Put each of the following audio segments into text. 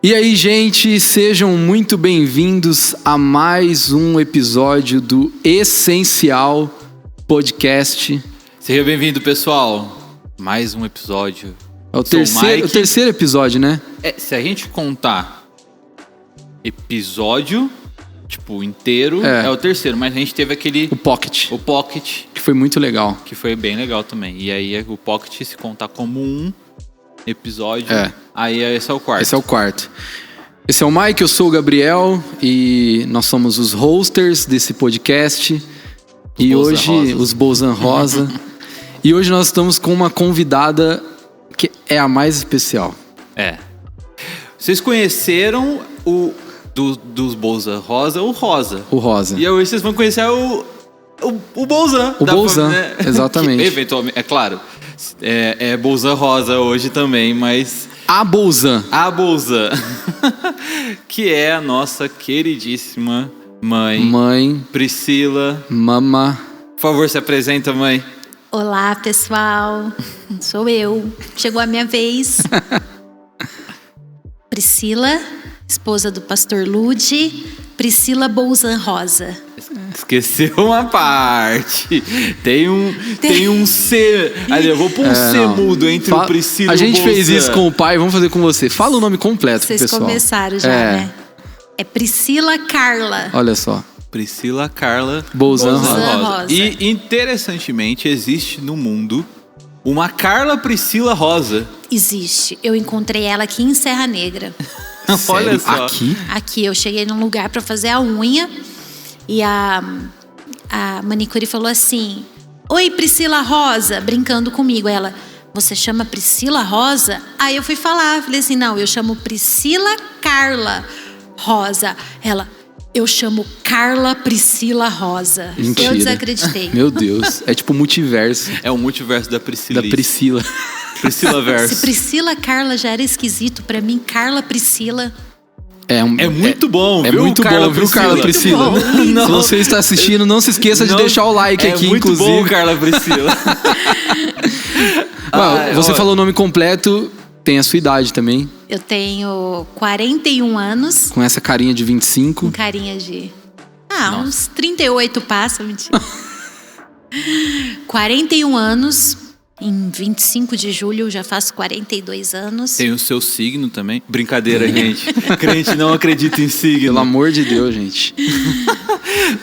E aí, gente, sejam muito bem-vindos a mais um episódio do Essencial Podcast. Seja bem-vindo, pessoal. Mais um episódio. É o terceiro episódio, né? Se a gente contar episódio, inteiro, é o terceiro. Mas a gente teve aquele... O Pocket. Que foi muito legal. Que foi bem legal também. E aí, o Pocket, se contar como um episódio, aí esse é o quarto. Esse é o quarto. Esse é o Mike, eu sou o Gabriel e nós somos os hosters desse podcast. E hoje, os Bolzan Rosa. E hoje nós estamos com uma convidada que é a mais especial. Vocês conheceram dos Bolzan Rosa, o Rosa. O Rosa. E hoje vocês vão conhecer o Bolzan. O Bolzan, né? Exatamente. Que, eventualmente, é claro, é Bolzan Rosa hoje também, mas... A Bolzan. Que é a nossa queridíssima mãe. Mãe. Priscila. Mama. Por favor, se apresenta, mãe. Olá, pessoal. Sou eu. Chegou a minha vez. Priscila, esposa do pastor Lude. Priscila Bolzan Rosa. Esqueceu uma parte. Tem um C. Ali, eu vou pôr um C mudo entre o Priscila e o A gente Bolzan. fez isso com o pai, vamos fazer com você. Fala o nome completo pro pessoal. Vocês começaram já, né? É Priscila Carla. Olha só. Priscila Carla Bolzan Rosa. E interessantemente existe no mundo uma Carla Priscila Rosa. Existe. Eu encontrei ela aqui em Serra Negra. Olha só. Aqui, eu cheguei num lugar pra fazer a unha e a manicure falou assim: "Oi, Priscila Rosa", brincando comigo. Ela: "Você chama Priscila Rosa?" Aí eu fui falar, falei assim: "Não, eu chamo Priscila Carla Rosa". Ela: "Eu chamo Carla Priscila Rosa". Mentira. Eu desacreditei. Meu Deus, é tipo multiverso. É o multiverso da Priscila. Da Priscila. Priscila verso. Se Priscila Carla já era esquisito, pra mim Carla Priscila... É muito bom, viu? É muito bom, viu, Carla Priscila? Se você está assistindo, não se esqueça de deixar o like aqui, inclusive. É muito bom, Carla Priscila. Você falou o nome completo, tem a sua idade também. Eu tenho 41 anos. Com essa carinha de 25. Com carinha de... uns 38 passa, mentira. 41 anos. Em 25 de julho já faço 42 anos. Tem o seu signo também. Brincadeira, gente. Crente não acredita em signo. Pelo amor de Deus, gente.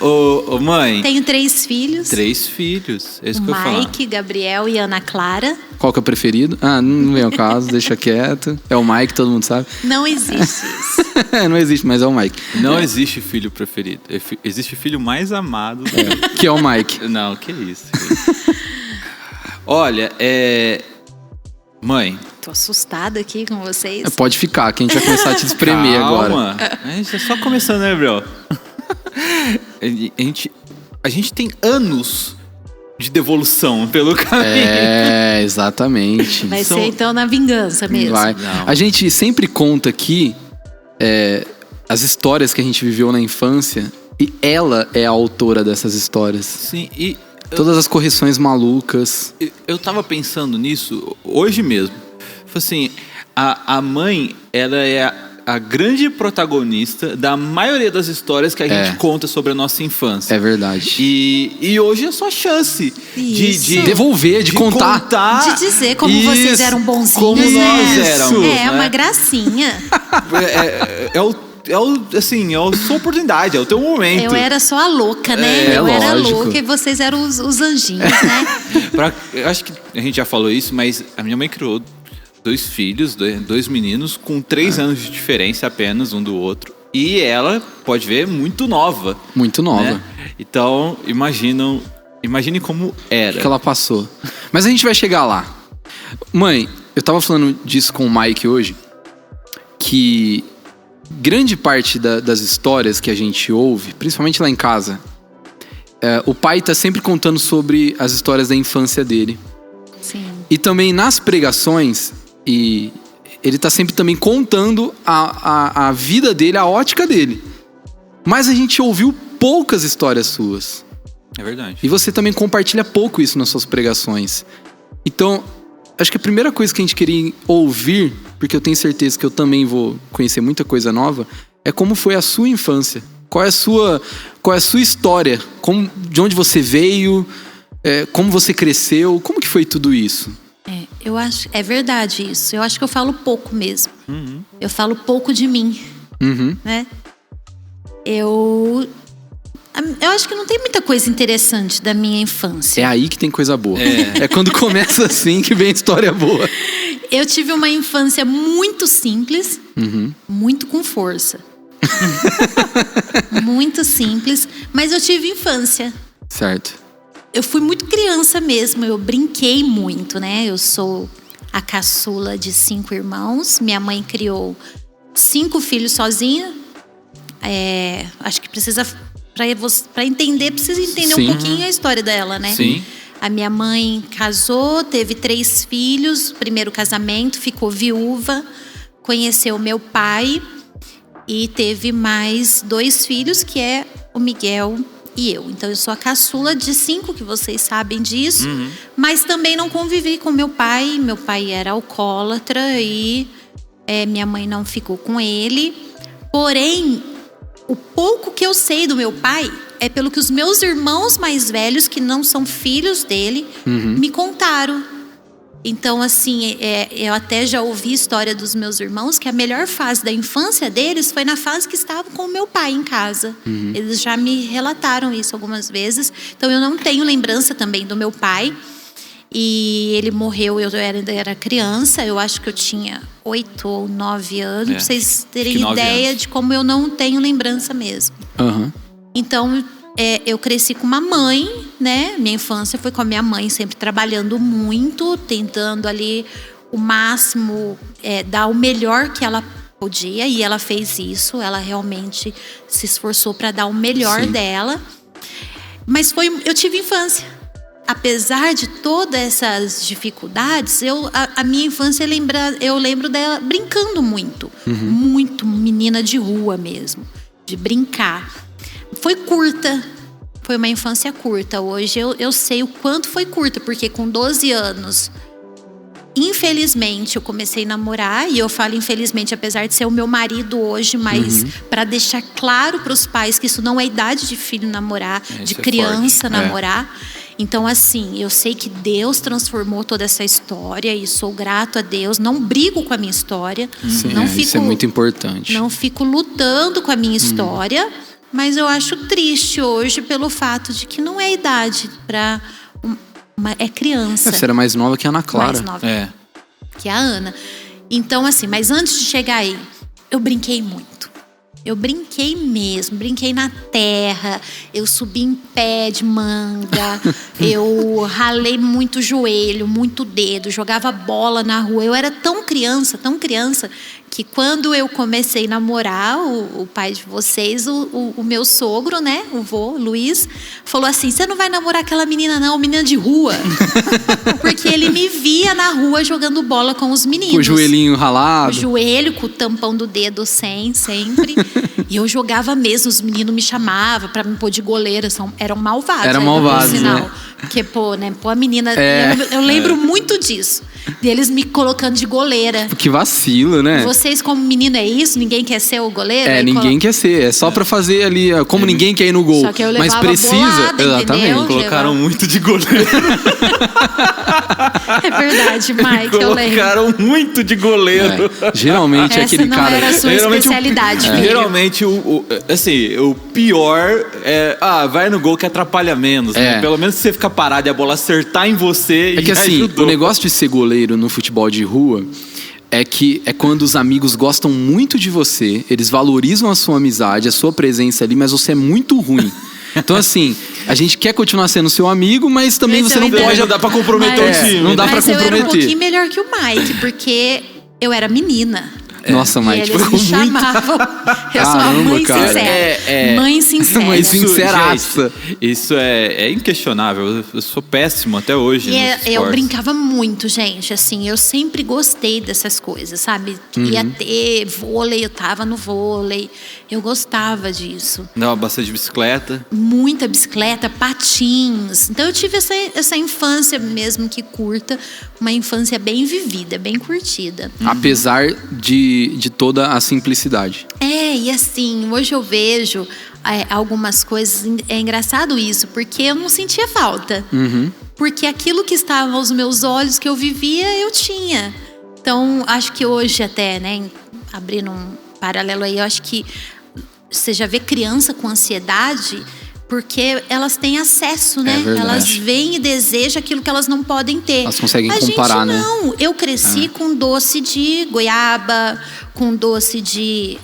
Ô, mãe. Tenho 3 filhos. 3 filhos. É isso que eu falo. Mike, Gabriel e Ana Clara. Qual que é o preferido? Não vem ao caso, deixa quieto. É o Mike, todo mundo sabe. Não existe isso. Não existe, mas é o Mike. Não existe filho preferido. Existe filho mais amado. Que é o Mike. Não, que isso. Olha, mãe. Tô assustada aqui com vocês. Pode ficar, que a gente vai começar a te espremer agora. A gente é só começando, né, Gabriel? A gente tem anos de devolução pelo caminho. Exatamente. Vai ser então na vingança mesmo. Vai. A gente sempre conta aqui as histórias que a gente viveu na infância e ela é a autora dessas histórias. Sim, e... Todas as correções malucas. Eu tava pensando nisso hoje mesmo. Assim, a mãe, ela é a grande protagonista da maioria das histórias que a gente conta sobre a nossa infância. É verdade. E hoje é só chance de devolver, de contar. De dizer como vocês eram bonzinhos. Como nós éramos. É uma gracinha. É a sua oportunidade, é o teu momento. Eu era só a louca, né? Eu era louca e vocês eram os anjinhos, né? Eu acho que a gente já falou isso, mas a minha mãe criou 2 filhos, 2 meninos, com 3 anos de diferença apenas um do outro. E ela, pode ver, muito nova. Muito nova. Né? Então, imagine como era. O que ela passou. Mas a gente vai chegar lá. Mãe, eu tava falando disso com o Mike hoje, que... grande parte das histórias que a gente ouve, principalmente lá em casa, o pai tá sempre contando sobre as histórias da infância dele. Sim. E também nas pregações, e ele tá sempre também contando a vida dele, a ótica dele. Mas a gente ouviu poucas histórias suas. É verdade. E você também compartilha pouco isso nas suas pregações. Então, acho que a primeira coisa que a gente queria ouvir, porque eu tenho certeza que eu também vou conhecer muita coisa nova, é como foi a sua infância. Qual é a sua história? De onde você veio? Como você cresceu? Como que foi tudo isso? Eu acho, é verdade isso. Eu acho que eu falo pouco mesmo. Eu falo pouco de mim, né? Eu acho que não tem muita coisa interessante da minha infância. É aí que tem coisa boa. É quando começa assim que vem história boa. Eu tive uma infância muito simples, muito com força. Muito simples, mas eu tive infância. Certo. Eu fui muito criança mesmo, eu brinquei muito, né? Eu sou a caçula de 5 irmãos. Minha mãe criou 5 filhos sozinha. Acho que precisa, para entender, precisa entender um pouquinho a história dela, né? Sim. A minha mãe casou, teve 3 filhos, primeiro casamento, ficou viúva, conheceu meu pai e teve mais 2 filhos, que é o Miguel e eu. Então eu sou a caçula de 5, que vocês sabem disso, mas também não convivi com meu pai. Meu pai era alcoólatra e minha mãe não ficou com ele. Porém, o pouco que eu sei do meu pai é pelo que os meus irmãos mais velhos, que não são filhos dele, me contaram. Então, assim, eu até já ouvi história dos meus irmãos que a melhor fase da infância deles foi na fase que estavam com o meu pai em casa. Eles já me relataram isso algumas vezes. Então, eu não tenho lembrança também do meu pai. E ele morreu, eu ainda era criança. Eu acho que eu tinha 8 ou 9 anos. Pra vocês terem ideia de como eu não tenho lembrança mesmo. Então, eu cresci com uma mãe, né? Minha infância foi com a minha mãe, sempre trabalhando muito, tentando ali o máximo, dar o melhor que ela podia. E ela fez isso, ela realmente se esforçou para dar o melhor dela. Mas eu tive infância. Apesar de todas essas dificuldades, a minha infância eu lembro dela brincando muito. Muito menina de rua mesmo, de brincar. Foi curta, foi uma infância curta. Hoje eu sei o quanto foi curta, porque com 12 anos, infelizmente, eu comecei a namorar. E eu falo infelizmente, apesar de ser o meu marido hoje, mas para deixar claro para os pais que isso não é idade de filho namorar, de criança namorar. Então, assim, eu sei que Deus transformou toda essa história e sou grato a Deus. Não brigo com a minha história. Isso é muito importante. Não fico lutando com a minha história. Mas eu acho triste hoje pelo fato de que não é idade para... É criança. Você era mais nova que a Ana Clara. Mais nova que a Ana. Então, assim, mas antes de chegar aí, eu brinquei muito. Eu brinquei mesmo, brinquei na terra, eu subi em pé de manga, eu ralei muito joelho, muito dedo, jogava bola na rua. Eu era tão criança, que quando eu comecei a namorar, o pai de vocês, o meu sogro, né, o vô, Luiz, falou assim: você não vai namorar aquela menina não, menina de rua. Porque ele me via na rua jogando bola com os meninos. Com o joelhinho ralado. O joelho, com o tampão do dedo sempre. E eu jogava mesmo, os meninos me chamavam pra me pôr de goleira. Eram malvados. Eram malvados, né? Porque, a menina... Eu lembro muito disso. Deles me colocando de goleira. Que vacilo, né? Vocês, como menino, é isso? Ninguém quer ser o goleiro? Ninguém quer ser. É só pra fazer ali... Como ninguém quer ir no gol. Só que eu levava mas precisa... bolada, exatamente. Entendeu? Colocaram muito de goleiro. É verdade, Mike, eu lembro. Colocaram muito de goleiro. Geralmente é aquele cara... Essa não era a sua especialidade, filho. Geralmente, o pior é... vai no gol que atrapalha menos. Né? Pelo menos se você ficar parado e a bola acertar em você... É que assim, o negócio de ser goleiro no futebol de rua... é quando os amigos gostam muito de você, eles valorizam a sua amizade, a sua presença ali, mas você é muito ruim. Então, assim, a gente quer continuar sendo seu amigo, mas também você não pode... Não dá pra comprometer o time. Não dá pra comprometer. Eu era um pouquinho melhor que o Mike, porque eu era menina. Nossa, E Mike, eles ficou me muito... chamavam. Eu sou a Caramba, mãe cara. sincera. Mãe sincera. Mãe sinceraça. Gente, isso é inquestionável. Eu sou péssimo até hoje. E nos eu esportes. brincava muito, gente. Assim, eu sempre gostei dessas coisas, sabe? Ia ter vôlei, eu tava no vôlei. Eu gostava disso. Andava bastante de bicicleta. Muita bicicleta, patins. Então eu tive essa infância mesmo que curta. Uma infância bem vivida, bem curtida. Apesar de toda a simplicidade. E assim, hoje eu vejo algumas coisas. É engraçado isso, porque eu não sentia falta. Porque aquilo que estava aos meus olhos, que eu vivia, eu tinha. Então, acho que hoje até, né, abrindo um paralelo aí, eu acho que você já vê criança com ansiedade porque elas têm acesso, né? verdade. Elas veem e desejam aquilo que elas não podem ter. Elas conseguem a comparar, gente né? não. Eu cresci com doce de goiaba, com doce de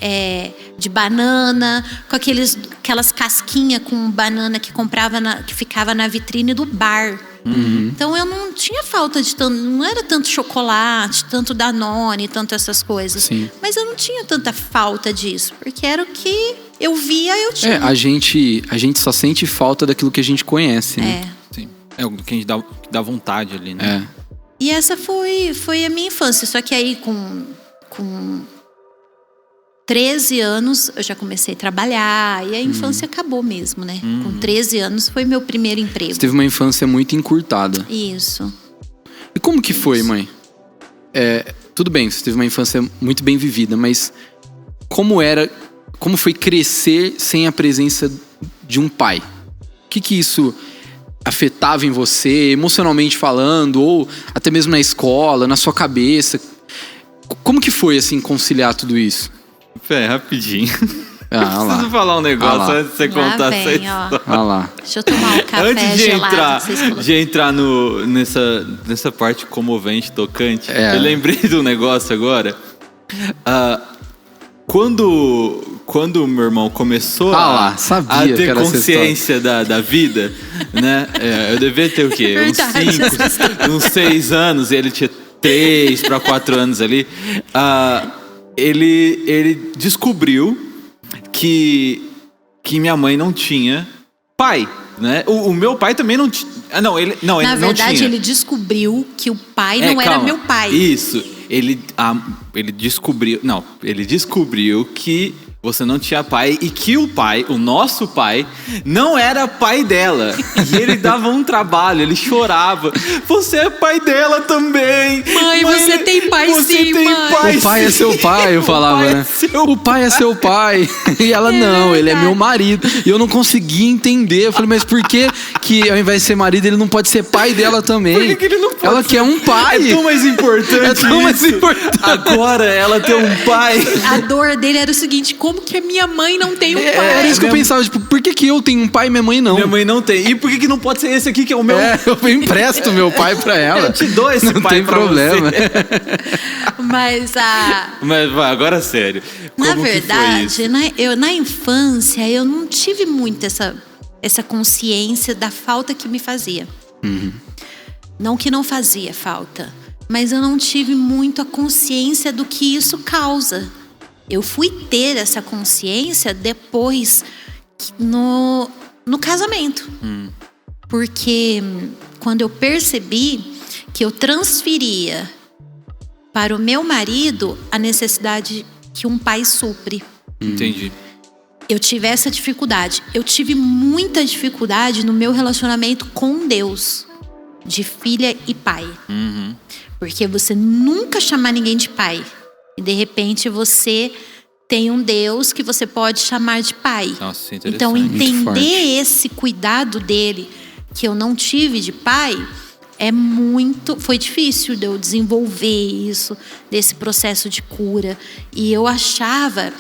banana, com aquelas casquinhas com banana que comprava que ficava na vitrine do bar. Então eu não tinha falta de tanto, não era tanto chocolate, tanto Danone, tanto essas coisas. Sim. Mas eu não tinha tanta falta disso, porque era o que eu via, eu tinha. A gente só sente falta daquilo que a gente conhece, né? Sim. É o que a gente dá vontade ali, né? E essa foi a minha infância. Só que aí com 13 anos eu já comecei a trabalhar. E a infância acabou mesmo, né? Com 13 anos foi meu primeiro emprego. Você teve uma infância muito encurtada. Isso. E como que foi, mãe? Tudo bem, você teve uma infância muito bem vivida, mas como foi crescer sem a presença de um pai? O que isso afetava em você, emocionalmente falando, ou até mesmo na escola, na sua cabeça? Como que foi, assim, conciliar tudo isso? Rapidinho. Preciso falar um negócio antes de você contar essa história. Olha lá. Deixa eu tomar um café Antes gelado. de entrar nessa parte comovente, tocante, eu lembrei de um negócio agora. Quando meu irmão começou a ter consciência da vida, né? Eu devia ter o quê? Uns 6 anos, e ele tinha 3 para 4 anos ali. Ele descobriu que minha mãe não tinha pai, né? O meu pai também não tinha. Ele não tinha. Na verdade, ele descobriu que o pai não era meu pai. Isso. Ele descobriu que você não tinha pai e que o nosso pai, não era pai dela. E ele dava um trabalho, ele chorava. Você é pai dela também. Mãe, você tem pai sim, mãe. O pai é seu pai, eu falava, né? O pai é seu pai. E ela, não, ele é meu marido. E eu não conseguia entender. Eu falei, mas por que ao invés de ser marido, ele não pode ser pai dela também? Por que ele não pode ela quer um pai. É tão mais importante. Agora ela tem um pai. A dor dele era o seguinte: como que a minha mãe não tem um pai? Era isso que eu pensava, tipo, por que eu tenho um pai e minha mãe não? Minha mãe não tem. E por que não pode ser esse aqui que é o meu? Eu empresto meu pai pra ela. Eu te dou esse não pai tem pra problema. Mas vai, agora sério. Na verdade, na infância, eu não tive muito essa consciência da falta que me fazia. Não que não fazia falta, mas eu não tive muito a consciência do que isso causa. Eu fui ter essa consciência depois no casamento. Porque quando eu percebi que eu transferia para o meu marido a necessidade que um pai supre. Entendi. Eu tive essa dificuldade. Eu tive muita dificuldade no meu relacionamento com Deus, de filha e pai. Porque você nunca chama ninguém de pai. E de repente você tem um Deus que você pode chamar de pai. Nossa, interessante. Então entender esse cuidado dele, que eu não tive de pai, foi difícil de eu desenvolver isso, desse processo de cura. E eu achava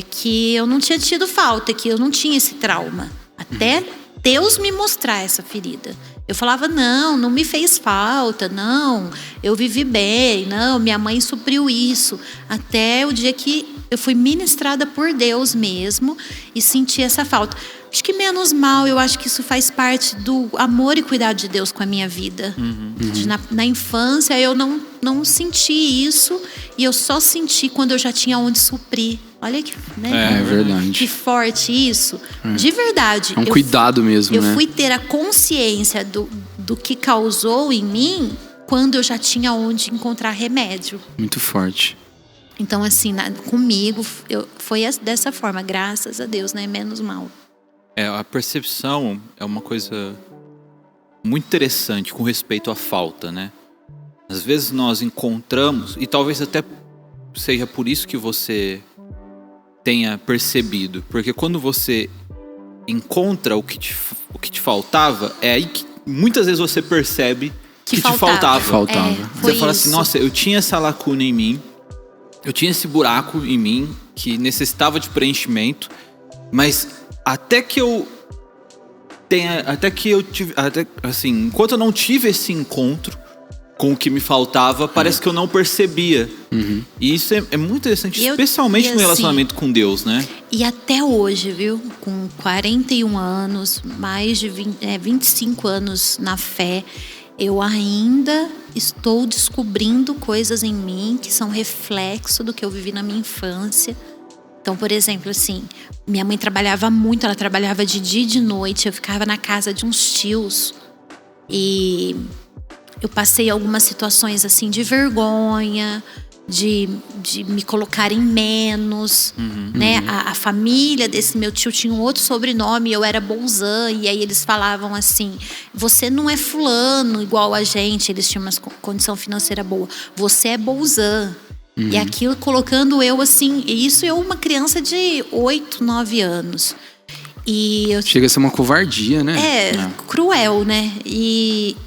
que eu não tinha tido falta, que eu não tinha esse trauma. Até Deus me mostrar essa ferida. Eu falava, não me fez falta, não, eu vivi bem, não, minha mãe supriu isso. Até o dia que eu fui ministrada por Deus mesmo e senti essa falta. Acho que menos mal, eu acho que isso faz parte do amor e cuidado de Deus com a minha vida. Na infância eu não senti isso, e eu só senti quando eu já tinha onde suprir. Olha que, né? É verdade. Que forte isso. De verdade. É um cuidado mesmo, eu né? Eu fui ter a consciência do que causou em mim quando eu já tinha onde encontrar remédio. Muito forte. Então, assim, comigo foi dessa forma, graças a Deus, né? Menos mal. A percepção é uma coisa muito interessante com respeito à falta, né? Às vezes nós encontramos, e talvez até seja por isso que você tenha percebido, porque quando você encontra o que te faltava, é aí que muitas vezes você percebe que te faltava. Você fala assim, nossa, eu tinha essa lacuna em mim, eu tinha esse buraco em mim que necessitava de preenchimento, mas até que eu tive, assim, enquanto eu não tive esse encontro com o que me faltava, parece que eu não percebia. E isso é muito interessante, especialmente no relacionamento com Deus, né? E até hoje, viu? Com 41 anos, mais de 25 anos na fé, eu ainda estou descobrindo coisas em mim que são reflexo do que eu vivi na minha infância. Então, por exemplo, assim, minha mãe trabalhava muito, ela trabalhava de dia e de noite, eu ficava na casa de uns tios e eu passei algumas situações assim de vergonha, de me colocarem menos, né? A família desse meu tio tinha um outro sobrenome, eu era Bolzan, e aí eles falavam assim, você não é fulano igual a gente, eles tinham uma condição financeira boa, você é Bolzan. E aquilo colocando eu assim, isso eu uma criança de 8, 9 anos. Chega a ser uma covardia, né? Cruel, né? E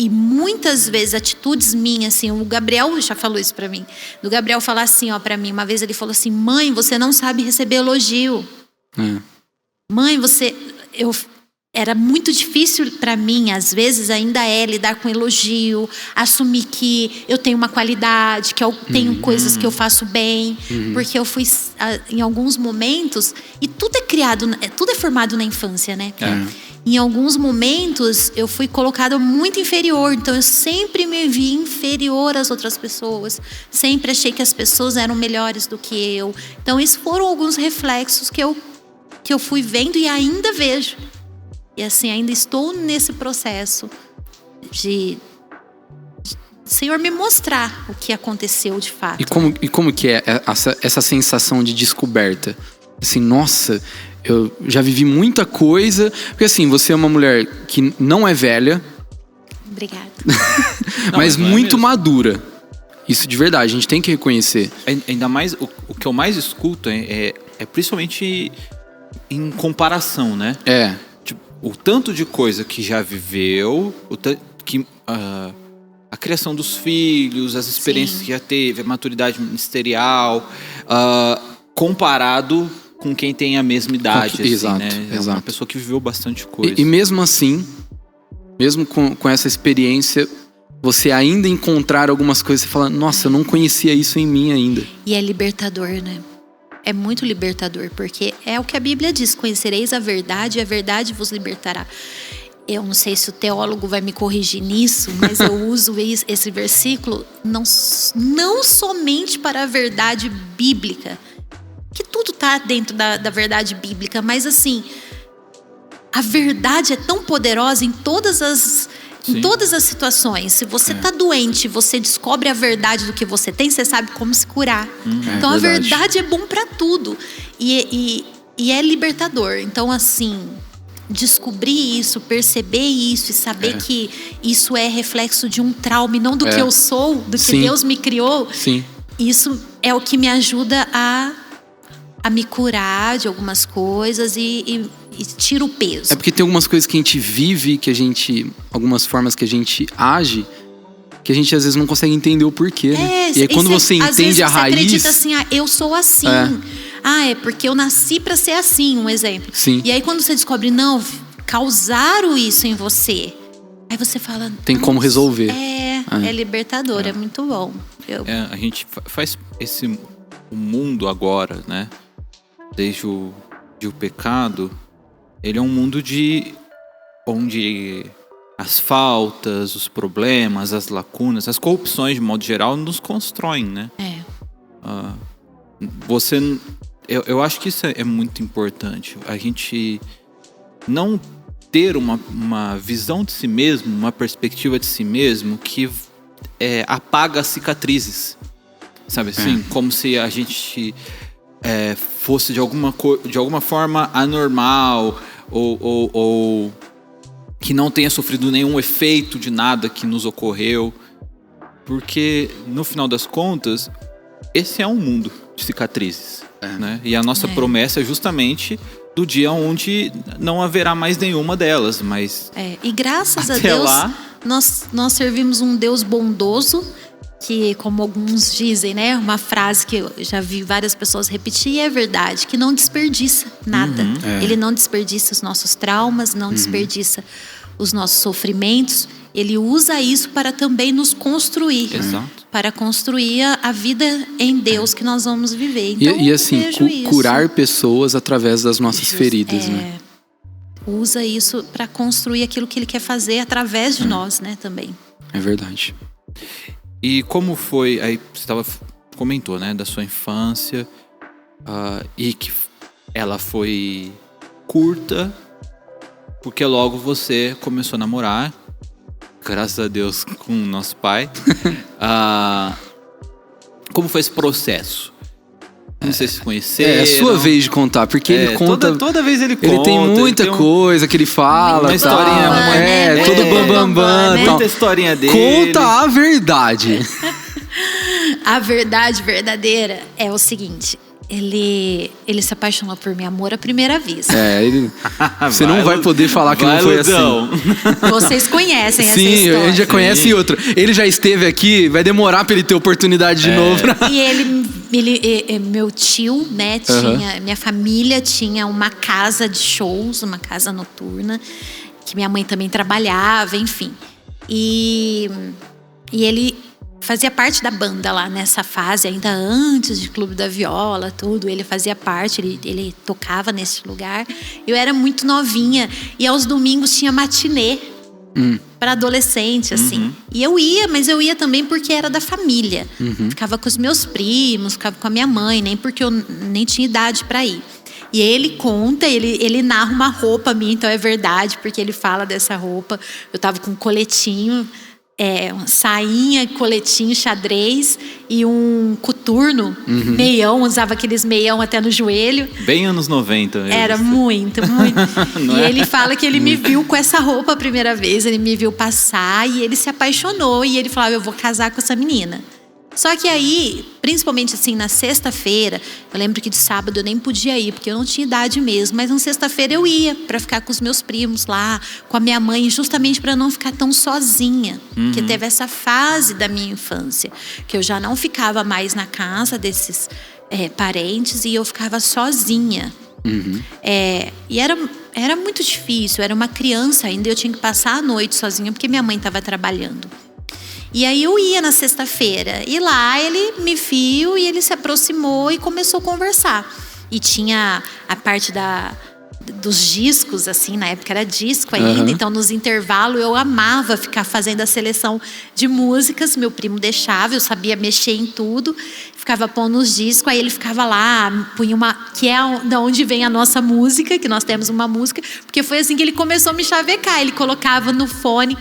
muitas vezes atitudes minhas, assim, o Gabriel já falou isso pra mim. Do Gabriel falar assim, ó, pra mim, uma vez ele falou assim, mãe, você não sabe receber elogio. Mãe, era muito difícil pra mim, às vezes ainda lidar com elogio, assumir que eu tenho uma qualidade, que eu tenho coisas que eu faço bem, porque eu fui em alguns momentos, e tudo é formado na infância, né? Em alguns momentos eu fui colocada muito inferior, então eu sempre me vi inferior às outras pessoas, sempre achei que as pessoas eram melhores do que eu. Então esses foram alguns reflexos que eu fui vendo e ainda vejo. E assim, ainda estou nesse processo de Senhor me mostrar o que aconteceu de fato. E como que é essa sensação de descoberta? Assim, nossa, eu já vivi muita coisa. Porque assim, você é uma mulher que não é velha. Obrigada. mas muito madura. Isso de verdade, a gente tem que reconhecer. Ainda mais, o que eu mais escuto é principalmente em comparação, né? O tanto de coisa que já viveu, a criação dos filhos, as experiências que já teve, a maturidade ministerial, comparado com quem tem a mesma idade. Exato, né? exato. Uma pessoa que viveu bastante coisa. E mesmo assim, mesmo com essa experiência, você ainda encontrar algumas coisas, você fala, nossa, eu não conhecia isso em mim ainda. E é libertador, né? É muito libertador, porque é o que a Bíblia diz, conhecereis a verdade e a verdade vos libertará. Eu não sei se o teólogo vai me corrigir nisso, mas eu uso esse versículo não somente para a verdade bíblica, que tudo está dentro da verdade bíblica, mas assim, a verdade é tão poderosa em todas as situações. Se você está doente, você descobre a verdade do que você tem, você sabe como se curar. Então a verdade é bom para tudo. E é libertador. Então assim, descobrir isso, perceber isso e saber que isso é reflexo de um trauma e não do que eu sou, do que Deus me criou. Isso é o que me ajuda a me curar de algumas coisas e tira o peso. É porque tem algumas coisas que a gente vive, algumas formas que a gente age, que a gente às vezes não consegue entender o porquê. E aí quando você entende a raiz... Às vezes você acredita assim, eu sou assim. É porque eu nasci pra ser assim, um exemplo. E aí quando você descobre, não, causaram isso em você. Aí você fala... Tem como resolver. É libertador, é muito bom. A gente faz o mundo agora, né? Desde o pecado, ele é um mundo onde as faltas, os problemas, as lacunas, as corrupções, de modo geral, nos constroem, né? Eu acho que isso é muito importante. A gente não ter uma visão de si mesmo, uma perspectiva de si mesmo que apaga as cicatrizes. Sabe assim? Como se a gente fosse de alguma forma anormal ou que não tenha sofrido nenhum efeito de nada que nos ocorreu. Porque, no final das contas, esse é um mundo de cicatrizes. Né? E a nossa promessa é justamente do dia onde não haverá mais nenhuma delas. Mas e graças a Deus, nós servimos um Deus bondoso, que, como alguns dizem, né? Uma frase que eu já vi várias pessoas repetir, e é verdade, que não desperdiça nada. Ele não desperdiça os nossos traumas, não desperdiça os nossos sofrimentos. Ele usa isso para também nos construir. Exato. Para construir a vida em Deus que nós vamos viver. Então, e assim, curar pessoas através das nossas feridas, né? Usa isso para construir aquilo que Ele quer fazer através de nós, né? Também. É verdade. E como foi, aí você comentou, né, da sua infância, e que ela foi curta, porque logo você começou a namorar, graças a Deus, com o nosso pai. Como foi esse processo? Não sei se conheceram. É a sua vez de contar, porque ele conta... Toda vez ele conta. Ele tem muita coisa que ele fala. Uma historinha. Todo bambambam. Né? Muita historinha dele. Conta a verdade. A verdade verdadeira é o seguinte... Ele se apaixonou por mim, amor à primeira vista. Você não vai poder falar que não foi assim. Vocês conhecem essa história. Sim, a gente já conhece outra. Ele já esteve aqui, vai demorar pra ele ter oportunidade de novo. E ele meu tio, né, minha família tinha uma casa de shows, uma casa noturna, que minha mãe também trabalhava, enfim. E ele fazia parte da banda lá nessa fase, ainda antes de Clube da Viola, tudo. Ele fazia parte, ele tocava nesse lugar. Eu era muito novinha e aos domingos tinha matinê para adolescente, assim. E eu ia, mas eu ia também porque era da família. Ficava com os meus primos, ficava com a minha mãe, nem porque eu nem tinha idade para ir. E ele conta, ele narra uma roupa minha, então é verdade, porque ele fala dessa roupa. Eu tava com um coletinho, uma sainha, coletinho, xadrez e um coturno, meião, usava aqueles meião até no joelho. Bem anos 90 mesmo. Era muito. E ele fala que ele me viu com essa roupa a primeira vez, ele me viu passar e ele se apaixonou. E ele falava, eu vou casar com essa menina. Só que aí, principalmente assim, na sexta-feira, eu lembro que de sábado eu nem podia ir, porque eu não tinha idade mesmo. Mas na sexta-feira eu ia para ficar com os meus primos lá, com a minha mãe, justamente para não ficar tão sozinha. Porque teve essa fase da minha infância, que eu já não ficava mais na casa desses parentes e eu ficava sozinha. E era muito difícil, eu era uma criança ainda, eu tinha que passar a noite sozinha, porque minha mãe estava trabalhando. E aí eu ia na sexta-feira, e lá ele me viu e ele se aproximou e começou a conversar. E tinha a parte dos discos, assim, na época era disco ainda, então nos intervalos eu amava ficar fazendo a seleção de músicas, meu primo deixava, eu sabia mexer em tudo, ficava pondo os discos, aí ele ficava lá, punha que é da onde vem a nossa música, que nós temos uma música, porque foi assim que ele começou a me chavecar, ele colocava no fone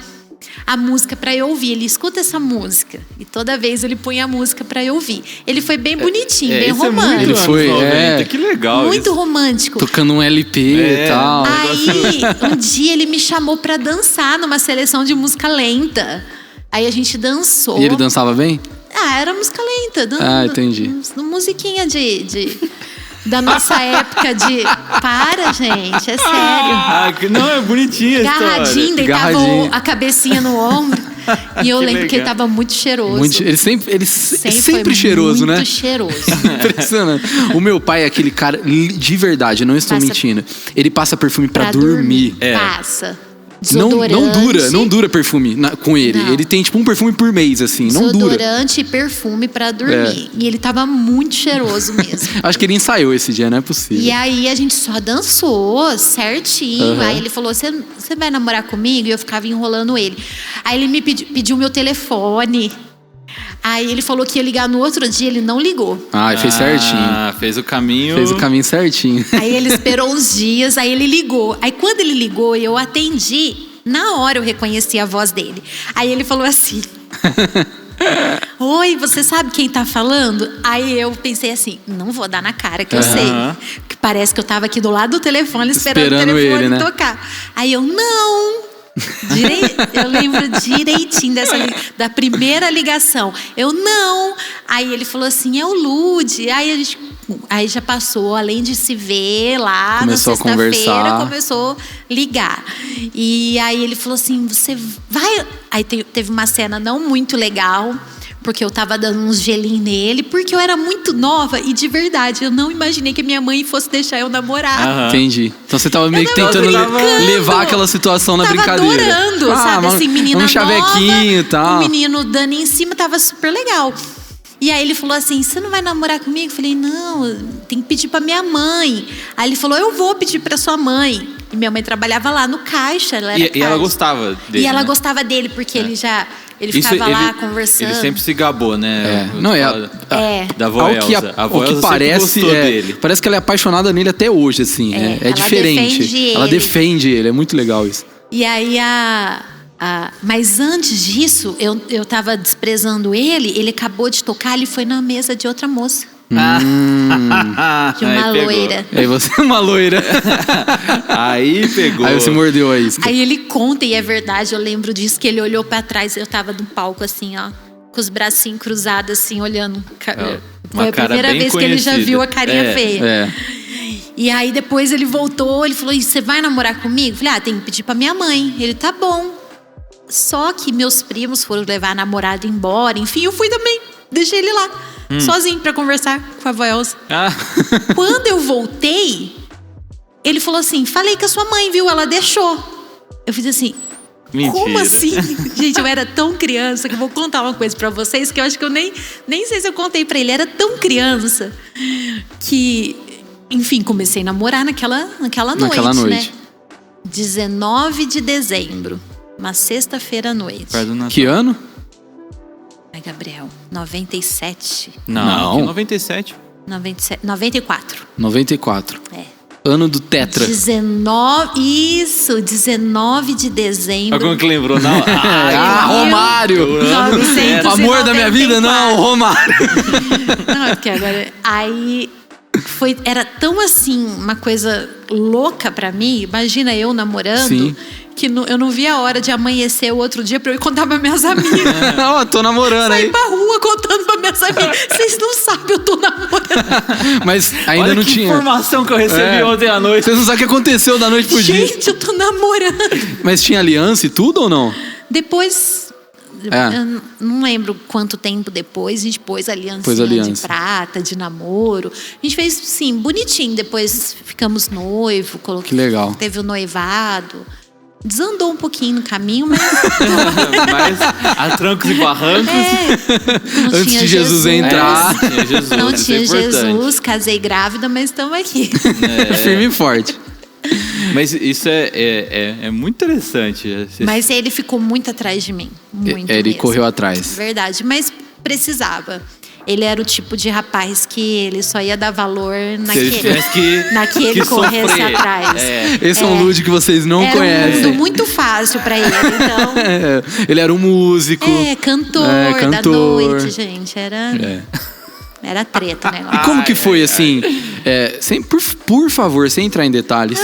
a música para eu ouvir. Ele escuta essa música e toda vez ele põe a música para eu ouvir. Ele foi bem bonitinho, bem romântico. Ele foi, que legal. Muito isso. romântico. Tocando um LP e tal. Aí, um dia ele me chamou para dançar numa seleção de música lenta. Aí a gente dançou. E ele dançava bem? Era música lenta. Entendi. Musiquinha da nossa época de... Para, gente, é sério. Não, é bonitinha a história. Garradinho, deitava a cabecinha no ombro. E eu lembro que ele tava muito cheiroso. Ele sempre cheiroso, né? Muito cheiroso. Impressionante. O meu pai é aquele cara, de verdade, não estou mentindo. Ele passa perfume pra dormir. Passa. Não dura perfume com ele. Não. Ele tem tipo um perfume por mês, assim. Não dura. Desodorante e perfume pra dormir. E ele tava muito cheiroso mesmo. Acho que ele ensaiou esse dia, não é possível. E aí a gente só dançou certinho. Aí ele falou, você vai namorar comigo? E eu ficava enrolando ele. Aí ele me pediu meu telefone. Aí ele falou que ia ligar no outro dia, ele não ligou. Ah, fez certinho. Fez o caminho. Fez o caminho certinho. Aí ele esperou uns dias, aí ele ligou. Aí quando ele ligou, eu atendi. Na hora eu reconheci a voz dele. Aí ele falou assim... Oi, você sabe quem tá falando? Aí eu pensei assim, não vou dar na cara que eu sei. Que parece que eu tava aqui do lado do telefone esperando o telefone ele, né? tocar. Aí eu, não... Eu lembro direitinho da primeira ligação. Eu não. Aí ele falou assim, é o Lude. Aí já passou, além de se ver lá começou na sexta-feira, a começou a ligar. E aí ele falou assim, você vai... Aí teve uma cena não muito legal, porque eu tava dando uns gelinhos nele, porque eu era muito nova e de verdade, eu não imaginei que a minha mãe fosse deixar eu namorar. Entendi. Então você tava meio que tentando levar aquela situação na brincadeira. Tava adorando, sabe? Assim, menina nova, chavequinho e tal. Um menino dando em cima, tava super legal. E aí ele falou assim, você não vai namorar comigo? Eu falei, não, tem que pedir pra minha mãe. Aí ele falou, eu vou pedir pra sua mãe. E minha mãe trabalhava lá no caixa. E ela gostava dele. E ela né? gostava dele, porque ele ficava lá conversando. Ele sempre se gabou, né? Da avó Elza. A avó Elza parece dele. Parece que ela é apaixonada nele até hoje, assim. É diferente. Ela defende ele, é muito legal isso. E aí mas antes disso, eu tava desprezando ele acabou de tocar, ele foi na mesa de outra moça. De uma loira. Aí você é uma loira. Aí pegou. Aí você mordeu a isca. Aí ele conta, e é verdade, eu lembro disso, que ele olhou pra trás, eu tava no palco assim, ó, com os bracinhos cruzados assim, olhando. Foi a primeira vez que ele já viu a carinha feia. E aí depois ele voltou, ele falou, e você vai namorar comigo? Eu falei, tem que pedir pra minha mãe. Ele, tá bom. Só que meus primos foram levar a namorada embora. Enfim, eu fui também. Deixei ele lá, sozinho, pra conversar com a avó Elza. Quando eu voltei, ele falou assim, falei com a sua mãe, viu? Ela deixou. Eu fiz assim, mentira. Como assim? Gente, eu era tão criança que eu vou contar uma coisa pra vocês que eu acho que eu nem sei se eu contei pra ele. Era tão criança que, enfim, comecei a namorar naquela noite, né? 19 de dezembro. Uma sexta-feira à noite. Que ano? Ai, Gabriel, 97. Não. Que 97? 94. 94. É. Ano do Tetra. 19 de dezembro. Algum que lembrou, não? Romário! Amor da minha vida, não, Romário. Não, porque agora... Aí... Era tão assim, uma coisa louca pra mim. Imagina eu namorando. Sim. Que eu não via a hora de amanhecer o outro dia pra eu ir contar pra minhas amigas. Não, eu tô namorando aí. Sair pra rua contando pra minhas amigas. Vocês não sabem, eu tô namorando. Mas ainda não tinha. Informação que eu recebi ontem à noite. Vocês não sabem o que aconteceu da noite pro dia. Gente, eu tô namorando. Mas tinha aliança e tudo ou não? Depois... Eu não lembro quanto tempo depois, a gente pôs aliança de prata, de namoro. A gente fez, sim, bonitinho. Depois ficamos noivo, que legal. Teve o noivado. Desandou um pouquinho no caminho, mas... Mas a trancos e barrancos. Antes de Jesus entrar. Não tinha Jesus, casei grávida, mas estamos aqui. Firme e forte. Mas isso é muito interessante. Mas ele ficou muito atrás de mim. Muito ele mesmo. Correu atrás. Verdade, mas precisava. Ele era o tipo de rapaz que ele só ia dar valor naquele corresse atrás. Esse é um Lude que vocês não conhecem. Era muito fácil pra ele, então... Ele era um músico. Cantor da noite, gente. Era treta o negócio. E como que foi, assim... por favor, sem entrar em detalhes.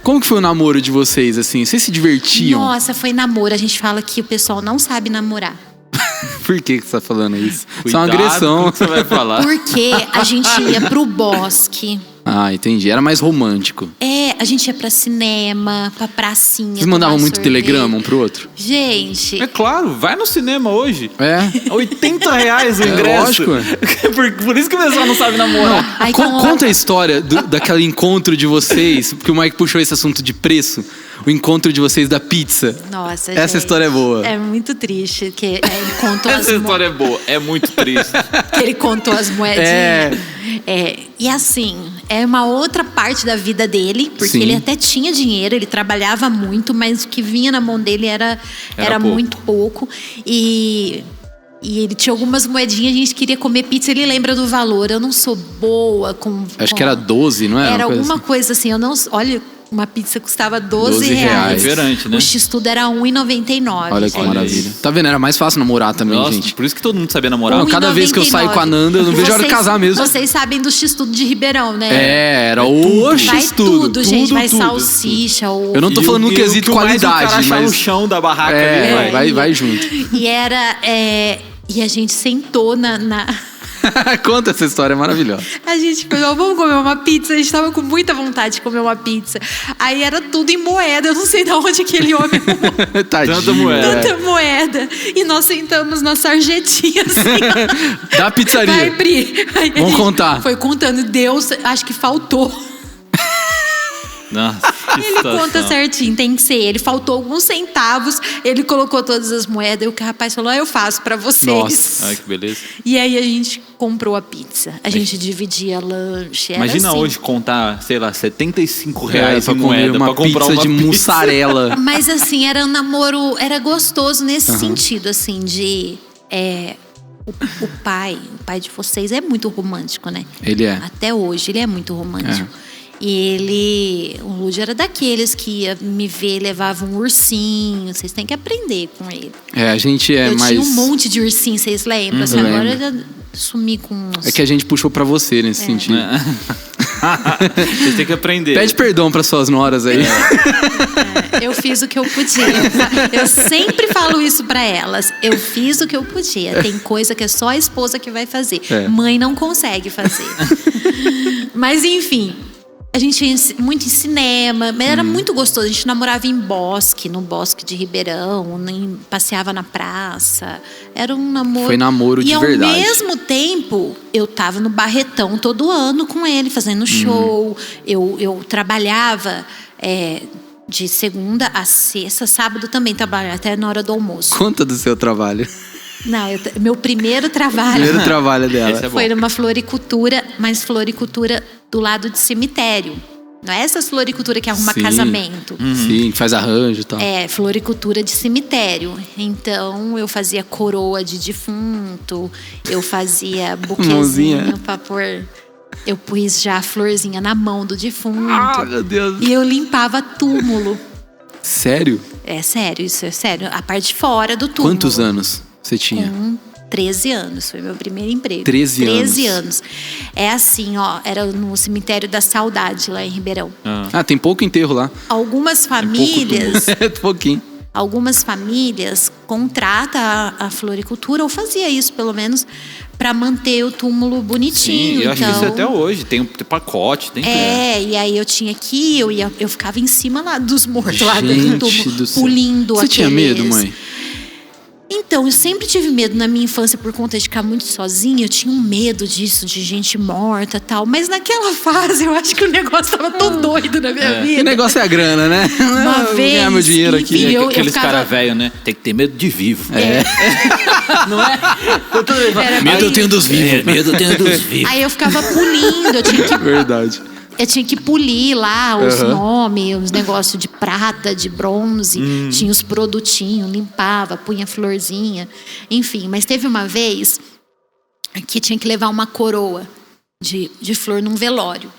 Como que foi o namoro de vocês, assim? Vocês se divertiam? Nossa, foi namoro. A gente fala que o pessoal não sabe namorar. Por que você tá falando isso? Cuidado, isso é uma agressão. Com o que você vai falar. Porque a gente ia pro bosque. Ah, entendi. Era mais romântico. A gente ia pra cinema, pra pracinha. Vocês mandavam tomar muito sorvete. telegrama um pro outro? Gente, É claro, vai no cinema hoje. É. R$80 o ingresso. lógico. Por isso que o pessoal não sabe namorar. Aí Conta a história daquele encontro de vocês, porque o Mike puxou esse assunto de preço. O encontro de vocês da pizza. nossa, Essa gente, história é boa. É muito triste que ele contou Essa história é boa, é muito triste. que ele contou as moedinhas. E assim, é uma outra parte da vida dele, porque Sim. ele até tinha dinheiro, ele trabalhava muito, mas o que vinha na mão dele era pouco. muito pouco. E ele tinha algumas moedinhas, a gente queria comer pizza, ele lembra do valor. Eu não sou boa com... Acho que era 12, não é? Era Uma coisa alguma assim. coisa assim, eu não... Olha, uma pizza custava 12 12 reais. reais. Diferente, né? O x-tudo era R$1,99. Olha que gente. maravilha. Tá vendo? Era mais fácil namorar também, Nossa, gente. por isso que todo mundo sabia namorar. Não, cada vez que eu saio com a Nanda, eu não vejo a hora de casar mesmo. Vocês sabem do x-tudo de Ribeirão, né? Era o Vai X-tudo. tudo, gente. Vai tudo. salsicha. Eu não tô falando no quesito qualidade, o cara achar mas... o chão da barraca ali, vai junto. E era... E a gente sentou na... Conta essa história, é maravilhosa. A gente falou, vamos comer uma pizza. A gente tava com muita vontade de comer uma pizza. Aí era tudo em moeda. Eu não sei de onde aquele homem arrumou Tadinho. Tanta moeda. tanta moeda. E nós sentamos na sarjetinha assim. Da pizzaria. Vai, Pri. Aí a Vamos gente contar. Foi contando. Deus, acho que faltou. Nossa, que Ele situação. conta certinho, tem que ser ele. Faltou alguns centavos, ele colocou todas as moedas. E o rapaz falou, eu faço pra vocês. Nossa. Ai, que beleza. E aí a gente comprou a pizza. A gente dividia lanche. Era Imagina assim. hoje contar, sei lá, R$75 Pra em comer moeda uma pra comprar pizza uma de pizza. mussarela. Mas assim, era um namoro, era gostoso nesse sentido, assim, de... o pai de vocês é muito romântico, né? Ele é. Até hoje, ele é muito romântico. E o Lúcio era daqueles que ia me ver, levava um ursinho. Vocês têm que aprender com ele. A gente é eu mais... tinha um monte de ursinho, vocês lembram? Assim, lembro. agora eu já sumi com uns... É que a gente puxou pra você nesse sentido. Vocês têm que aprender. Pede perdão pras suas noras aí. Eu fiz o que eu podia. Eu sempre falo isso pra elas. Eu fiz o que eu podia. Tem coisa que é só a esposa que vai fazer. Mãe não consegue fazer. Mas enfim, a gente ia muito em cinema. Era muito gostoso. A gente namorava em bosque, no bosque de Ribeirão, passeava na praça. Era um namoro. Foi namoro de verdade. E ao mesmo tempo, eu tava no Barretão todo ano com ele, fazendo show. Eu trabalhava... de segunda a sexta, sábado também trabalhava, até na hora do almoço. Conta do seu trabalho. Não, meu primeiro trabalho Primeiro trabalho dela. Esse é bom. foi numa floricultura, mas floricultura do lado de cemitério. Não é essas floricultura que arruma Sim. casamento. Sim, faz arranjo e tal. É, floricultura de cemitério. Então, eu fazia coroa de defunto, eu fazia Mãozinha. buquezinho pra pôr... Eu pus já a florzinha na mão do defunto. Ah, meu Deus. E eu limpava túmulo. Sério? É sério, isso é sério. A parte de fora do túmulo. Quantos anos você tinha? Com 13 anos. Foi meu primeiro emprego. 13 anos. É assim, ó. Era no Cemitério da Saudade, lá em Ribeirão. Ah, tem pouco enterro lá. Algumas famílias... É pouquinho. Algumas famílias contratam a floricultura, ou fazia isso pelo menos, para manter o túmulo bonitinho. Sim, eu acho que isso é até hoje. Tem pacote, tem tudo. E aí eu tinha que ir, eu ficava em cima lá dos mortos, lá dentro do Gente túmulo, do céu. pulindo Você tinha medo, mãe? Então, eu sempre tive medo na minha infância por conta de ficar muito sozinha. Eu tinha um medo disso, de gente morta e tal. Mas naquela fase, eu acho que o negócio tava tão doido na minha vida. O negócio é a grana, né? Uma Vou vez, ganhar meu dinheiro aqui. enfim, eu Aqueles ficava- caras velhos, né? Tem que ter medo de vivo. Não é? Era Medo bem- eu tenho dos vivos. Medo eu tenho dos vivos. Aí eu ficava pulindo, Verdade. eu tinha que polir lá os nomes, os negócios de prata, de bronze, tinha os produtinhos, limpava, punha florzinha, enfim. Mas teve uma vez que tinha que levar uma coroa de flor num velório.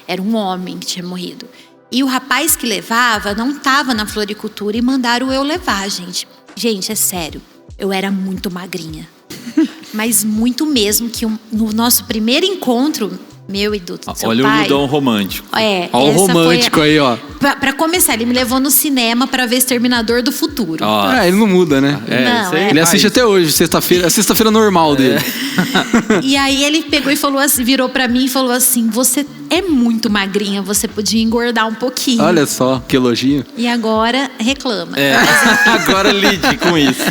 Era um homem que tinha morrido. E o rapaz que levava não estava na floricultura e mandaram eu levar, gente. Gente, é sério, eu era muito magrinha. Mas muito mesmo, que no nosso primeiro encontro, Meu e do seu Olha pai. o Ludão romântico. É, Olha o romântico aí, ó. Pra começar, ele me levou no cinema pra ver Exterminador do Futuro. Ele não muda, né? Não, isso aí Ele assiste até hoje, sexta-feira, a sexta-feira normal dele. E aí ele pegou e falou assim, virou pra mim e falou assim: você é muito magrinha, você podia engordar um pouquinho. Olha só, que elogio. E agora reclama. Agora lide com isso.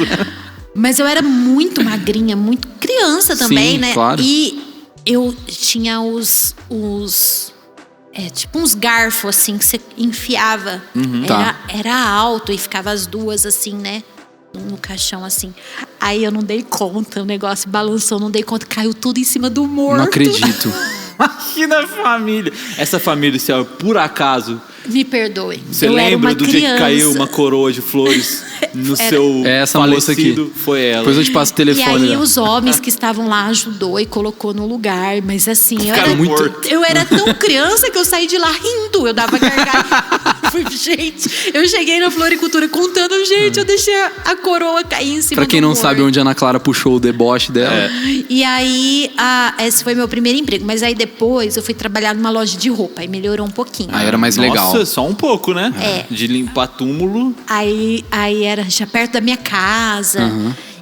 Mas eu era muito magrinha, muito criança também, Sim, né? claro. E eu tinha tipo uns garfos assim que você enfiava. Era alto e ficava as duas assim, né? No caixão assim. Aí eu não dei conta, o negócio balançou, não dei conta, caiu tudo em cima do morto. Não acredito. Imagina a família. Essa família, se por acaso... Me perdoe. Você eu era lembra uma do criança. dia que caiu uma coroa de flores no seu essa moça aqui. falecido? Foi ela. Depois eu te passo o E telefone. aí né? os homens que estavam lá ajudou e colocou no lugar. Mas assim, Morto. eu era tão criança que eu saí de lá rindo. Eu dava gargalhada. Gente, eu cheguei na floricultura contando, gente, eu deixei a coroa cair em cima Pra quem do não morto. sabe onde a Ana Clara puxou o deboche dela. E aí, esse foi meu primeiro emprego. Mas aí depois eu fui trabalhar numa loja de roupa. Aí melhorou um pouquinho. Aí era mais legal. Nossa, só um pouco, né? É. De limpar túmulo. Aí era já perto da minha casa.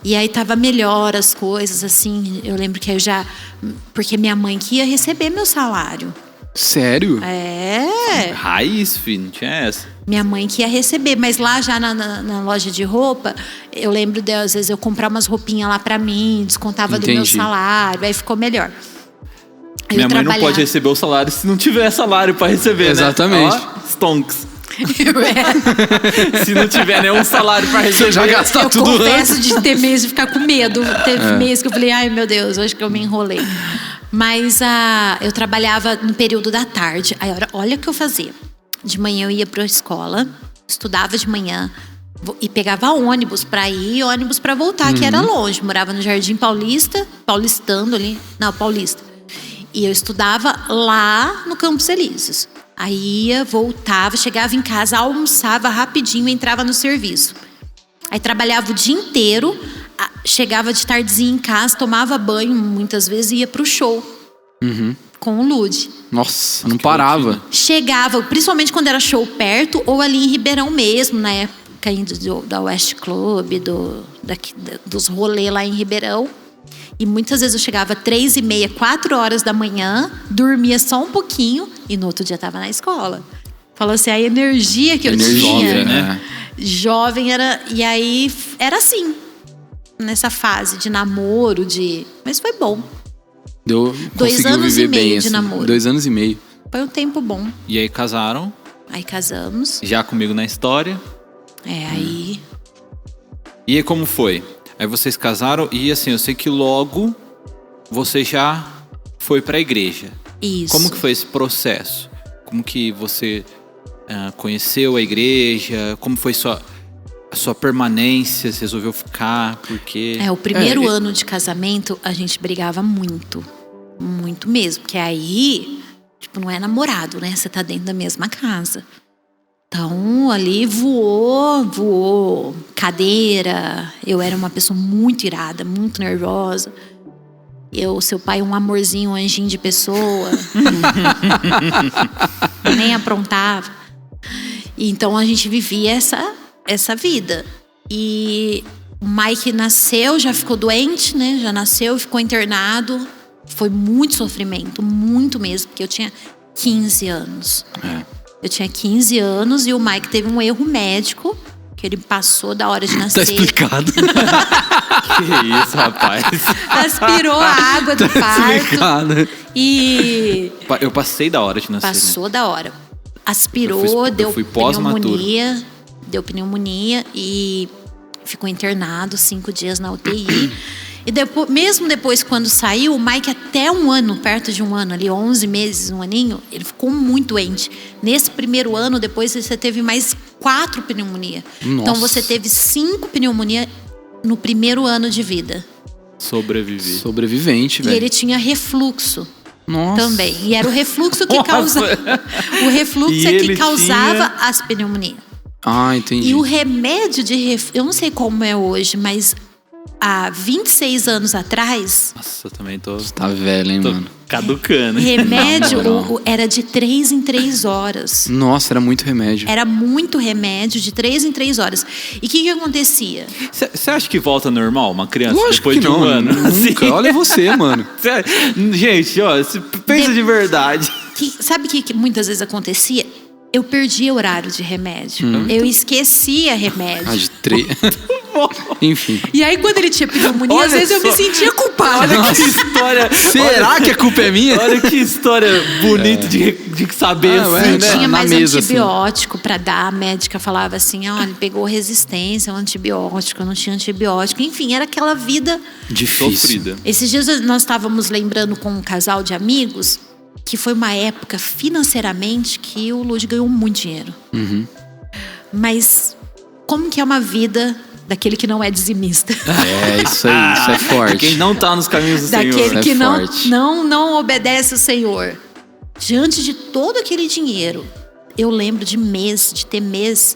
E aí tava melhor as coisas, assim. Eu lembro que eu já... Porque minha mãe que ia receber meu salário. Sério? Raiz, filho, não tinha essa. Minha mãe que ia receber. Mas lá já na loja de roupa, eu lembro de, às vezes, eu comprar umas roupinhas lá pra mim, descontava do meu Entendi. salário. Aí ficou melhor. Aí Minha eu mãe não trabalhava. pode receber o salário se não tiver salário pra receber, Exatamente. né? Ó, stonks. Se não tiver nenhum salário pra receber. Você já gastou Eu tudo confesso antes. de ter medo de ficar com medo. Teve mês que eu falei, ai meu Deus, acho que eu me enrolei. Mas eu trabalhava no período da tarde. Aí olha o que eu fazia. De manhã eu ia pra escola, estudava de manhã e pegava ônibus pra ir e ônibus pra voltar, que era longe. Morava no Jardim Paulista, paulistando ali. Não, Paulista. E eu estudava lá no Campos Elíseos. Aí ia, voltava, chegava em casa, almoçava rapidinho e entrava no serviço. Aí trabalhava o dia inteiro, chegava de tardezinha em casa, tomava banho muitas vezes e ia pro show com o Lude. Nossa, não parava. Chegava, principalmente quando era show perto ou ali em Ribeirão mesmo, na época da West Club, dos rolês lá em Ribeirão. E muitas vezes eu chegava 3h30, 4 horas da manhã, dormia só um pouquinho e no outro dia estava na escola. Falou assim, a energia que eu tinha, né? Jovem era... E aí era assim, nessa fase de namoro, Mas foi bom. 2 anos e meio de namoro. 2 anos e meio. Foi um tempo bom. E aí casaram, Aí casamos. já comigo na história. Aí... E aí como foi? Aí vocês casaram e assim, eu sei que logo você já foi pra igreja. Isso. Como que foi esse processo? Como que você conheceu a igreja? Como foi a sua permanência? Você resolveu ficar? Por quê? O primeiro ano de casamento, a gente brigava muito. Muito mesmo. Porque aí, não é namorado, né? Você tá dentro da mesma casa. Então, ali voou cadeira. Eu era uma pessoa muito irada, muito nervosa. Seu pai, um amorzinho, um anjinho de pessoa. Nem aprontava. Então, a gente vivia essa vida. E o Mike nasceu, já ficou doente, né? Já nasceu, ficou internado. Foi muito sofrimento, muito mesmo, porque eu tinha 15 anos. Eu tinha 15 anos e o Mike teve um erro médico, que ele passou da hora de nascer. Tá explicado. Que isso, rapaz. Aspirou a água do parto. E Eu passei da hora de nascer. passou da hora. Aspirou, eu fui pneumonia. Deu pneumonia e ficou internado 5 dias na UTI. E depois, mesmo depois, quando saiu, o Mike até um ano, perto de um ano, ali 11 meses, um aninho, ele ficou muito doente. Nesse primeiro ano, depois você teve mais 4 pneumonias. Então você teve 5 pneumonias no primeiro ano de vida. Sobrevivente, E velho. ele tinha refluxo. Nossa. Também. E era o refluxo que causava. O refluxo E é que ele causava tinha... as pneumonias. Ah, entendi. E o remédio de refluxo, eu não sei como é hoje, mas há 26 anos atrás, Nossa, eu também tô Tá velho, hein, mano? caducando. remédio Não. era de 3 em 3 horas. Nossa, era muito remédio. Era muito remédio, de 3 em 3 horas. E o que acontecia? Você acha que volta normal uma criança Lógico depois que de não, um ano? nunca. Assim? Olha você, mano. Gente, ó, pensa de verdade. Sabe o que muitas vezes acontecia? Eu perdia horário de remédio. Eu esquecia remédio. De 3. Enfim. E aí, quando ele tinha pneumonia, às Olha vezes eu me só. sentia culpada. Olha que história. Será que a culpa é minha? Olha que história bonita de saber, Ah, assim, Não né? tinha Na mais mesa, antibiótico pra dar. A médica falava assim: olha, pegou resistência ao antibiótico, não tinha antibiótico. Enfim, era aquela vida. Difícil. Sofrida. Esses dias nós estávamos lembrando com um casal de amigos que foi uma época financeiramente que o Lud ganhou muito dinheiro. Mas como que é uma vida daquele que não é dizimista? É, isso aí, isso é forte. Quem não tá nos caminhos do Senhor. Daquele é que forte. não obedece o Senhor. Diante de todo aquele dinheiro, eu lembro de ter mês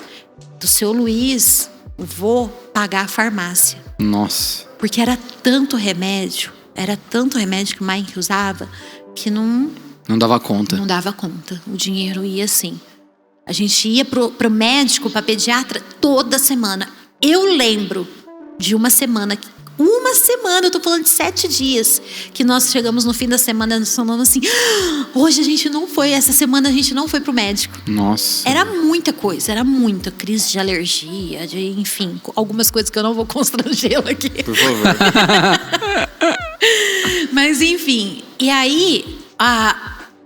do seu Luiz, vou pagar a farmácia. Nossa. Porque era tanto remédio que o Mike usava, que não Não dava conta. dava conta. O dinheiro ia assim. A gente ia pro médico, pra pediatra, toda semana. Eu lembro de uma semana, eu tô falando de 7 dias, que nós chegamos no fim da semana, nós falamos assim: hoje a gente não foi, essa semana a gente não foi pro médico. Nossa. Era muita coisa, era muita crise de alergia, enfim, algumas coisas que eu não vou constrangê-lo aqui. Por favor. Mas enfim, e aí,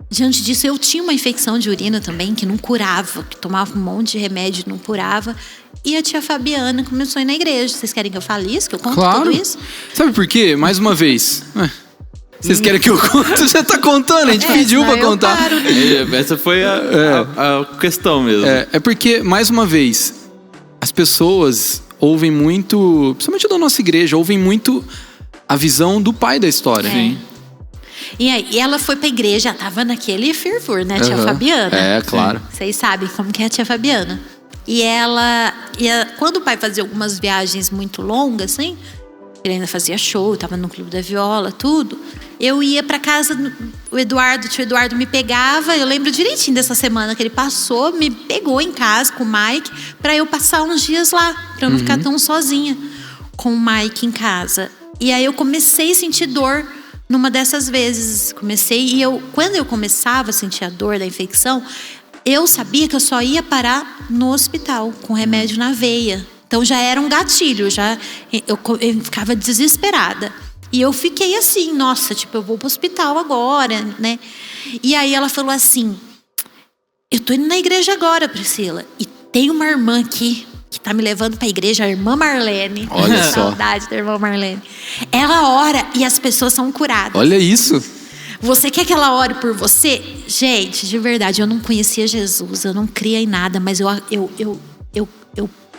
diante disso, eu tinha uma infecção de urina também, que não curava, que tomava um monte de remédio e não curava. E a tia Fabiana começou a ir na igreja. Vocês querem que eu fale isso? Que eu conto Claro. tudo isso? Sabe por quê? Mais uma vez. Vocês querem que eu conte? Você tá contando, a gente pediu senão pra eu contar. paro. Essa foi a questão mesmo. É porque, mais uma vez, as pessoas ouvem muito, principalmente da nossa igreja, ouvem muito a visão do pai da história. Sim. E aí, ela foi pra igreja, tava naquele fervor, né, tia Aham. Fabiana? É, claro. Vocês sabem como que é a tia Fabiana. E quando o pai fazia algumas viagens muito longas, assim, ele ainda fazia show, tava no Clube da Viola, tudo. Eu ia pra casa, o tio Eduardo me pegava, eu lembro direitinho dessa semana que ele passou, me pegou em casa com o Mike, pra eu passar uns dias lá, pra eu não ficar tão sozinha com o Mike em casa. E aí eu comecei a sentir dor numa dessas vezes. Quando eu começava a sentir a dor da infecção, eu sabia que eu só ia parar no hospital, com remédio na veia. Então já era um gatilho, eu ficava desesperada. E eu fiquei assim, nossa, eu vou pro hospital agora, né? E aí ela falou assim: eu tô indo na igreja agora, Priscila, e tem uma irmã aqui que tá me levando pra igreja, a irmã Marlene. Olha só. Saudade da irmã Marlene. Ela ora e as pessoas são curadas. Olha isso. Você quer que ela ore por você? Gente, de verdade, eu não conhecia Jesus, eu não cria em nada, mas eu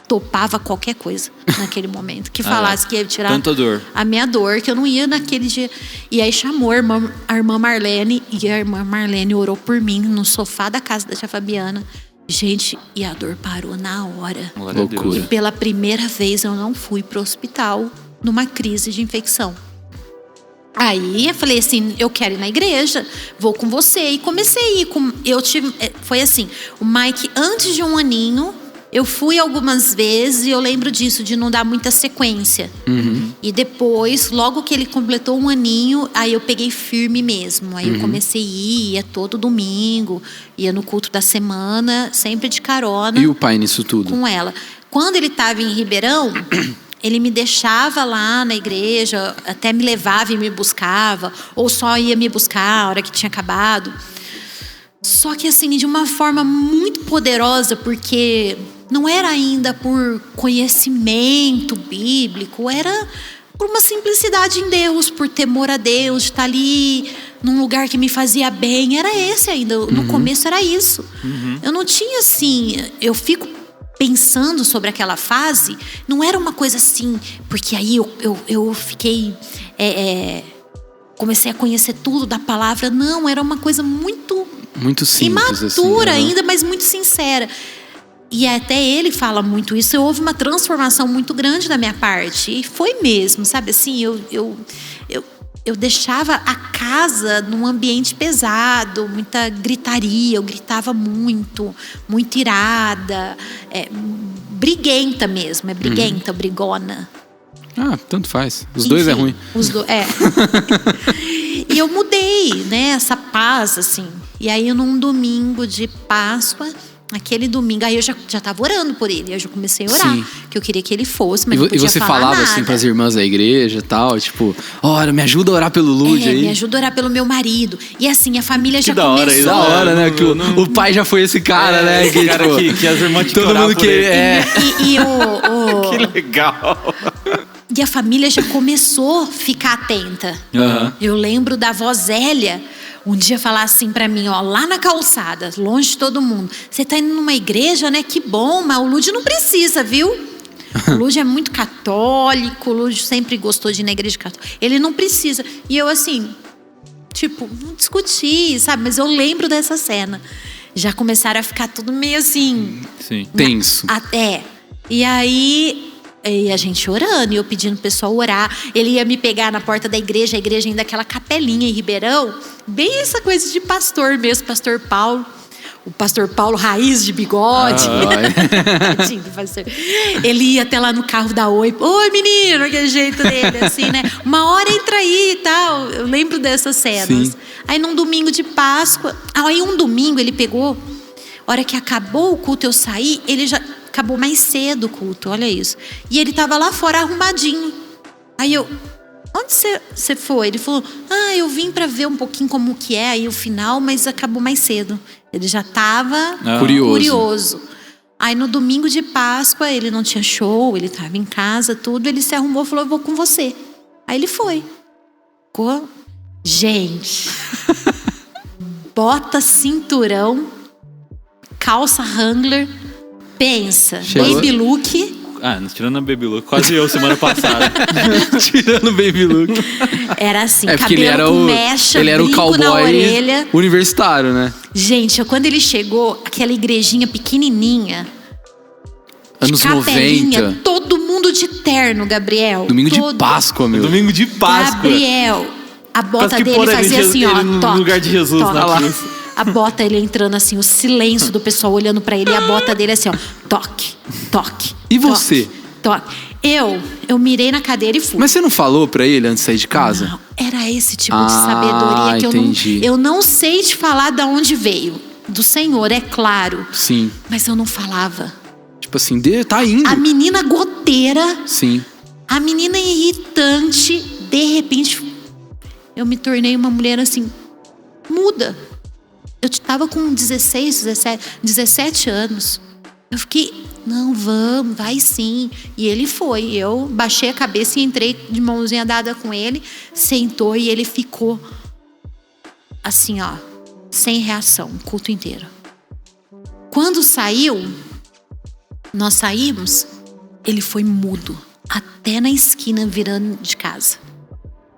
topava qualquer coisa naquele momento. Que falasse que ia tirar tanta dor. a minha dor, que eu não ia naquele dia. E aí chamou a irmã Marlene, e a irmã Marlene orou por mim no sofá da casa da tia Fabiana. Gente, e a dor parou na hora. Glória a Deus. Loucura. E pela primeira vez eu não fui pro hospital numa crise de infecção. Aí eu falei assim: eu quero ir na igreja, vou com você. E comecei a ir foi assim, o Mike, antes de 1 aninho, eu fui algumas vezes e eu lembro disso, de não dar muita sequência. E depois, logo que ele completou 1 aninho, aí eu peguei firme mesmo. Aí eu comecei a ir, ia todo domingo, ia no culto da semana, sempre de carona. E o pai nisso tudo? Com ela. Quando ele estava em Ribeirão, ele me deixava lá na igreja, até me levava e me buscava, ou só ia me buscar a hora que tinha acabado. Só que assim, de uma forma muito poderosa, porque não era ainda por conhecimento bíblico, era por uma simplicidade em Deus, por temor a Deus, de estar ali num lugar que me fazia bem. Era esse ainda, no começo era isso. Eu não tinha assim, eu fico pensando sobre aquela fase, não era uma coisa assim, porque aí eu fiquei, comecei a conhecer tudo da palavra. Não, era uma coisa muito simples, imatura assim, ainda, mas muito sincera. E até ele fala muito isso. Houve uma transformação muito grande da minha parte. E foi mesmo, sabe? Assim, eu deixava a casa num ambiente pesado, muita gritaria. Eu gritava muito irada. Briguenta mesmo. É briguenta, brigona. Ah, tanto faz. Os dois é ruim. E eu mudei, né? Essa paz, assim. E aí, num domingo de Páscoa, aquele domingo, aí eu já tava orando por ele. Eu já comecei a orar. Sim. Que eu queria que ele fosse, mas não podia falar nada. E você falava assim pras irmãs da igreja e tal, tipo, olha, me ajuda a orar pelo Lud aí. Me ajuda a orar pelo meu marido. E assim, a família já começou. Que da hora, né? Que o pai já foi esse cara, né? Esse cara que as irmãs tinham que orar por ele. Que legal. E a família já começou a ficar atenta. Uhum. Eu lembro da avó Zélia um dia falar assim pra mim, ó, lá na calçada, longe de todo mundo. Você tá indo numa igreja, né? Que bom, mas o Lud não precisa, viu? O Lud é muito católico, o Lud sempre gostou de ir na igreja católica. Ele não precisa. E eu assim, tipo, não discuti, sabe? Mas eu lembro dessa cena. Já começaram a ficar tudo meio assim... Sim, tenso. E aí... E a gente orando, e eu pedindo o pessoal orar. Ele ia me pegar na porta da igreja, a igreja ainda aquela capelinha em Ribeirão. Bem essa coisa de pastor mesmo, pastor Paulo. O pastor Paulo raiz de bigode. Tadinho do pastor. Ele ia até lá no carro da Oi. Oi, menino, aquele jeito dele, assim, né? Uma hora entra aí e tal. Eu lembro dessas cenas. Sim. Aí num domingo de Páscoa. Aí um domingo ele pegou. A hora que acabou o culto, eu saí, ele já... Acabou mais cedo o culto, olha isso. E ele tava lá fora arrumadinho. Aí eu, onde você foi? Ele falou, eu vim pra ver um pouquinho como que é aí o final, mas acabou mais cedo. Ele já tava curioso. Aí no domingo de Páscoa, ele não tinha show, ele tava em casa, tudo. Ele se arrumou e falou, eu vou com você. Aí ele foi. Ficou, gente, bota cinturão, calça Wrangler. Pensa, chegou. Baby look. Tirando a baby look, quase eu semana passada. Tirando o baby look. Era assim, cabelo com mecha, ele era o cowboy na orelha. Universitário, né? Gente, quando ele chegou, aquela igrejinha pequenininha, anos 90. Todo mundo de terno, Gabriel. Domingo de Páscoa, meu. Domingo de Páscoa. Gabriel, a bota dele fazia assim, ó, no lugar de Jesus na cruz. A bota, ele entrando assim, o silêncio do pessoal olhando pra ele. E a bota dele assim, ó, toque, toque. E você? Toque. Eu mirei na cadeira e fui. Mas você não falou pra ele antes de sair de casa? Não, era esse tipo de sabedoria que eu não sei te falar de onde veio. Do Senhor, é claro. Sim. Mas eu não falava. Tipo assim, tá indo. A menina goteira. Sim. A menina irritante. De repente, eu me tornei uma mulher assim, muda. Eu tava com 17 anos. Eu fiquei, não, vamos, vai sim. E ele foi. Eu baixei a cabeça e entrei de mãozinha dada com ele. Sentou e ele ficou assim, ó, sem reação, o culto inteiro. Quando nós saímos, ele foi mudo. Até na esquina virando de casa.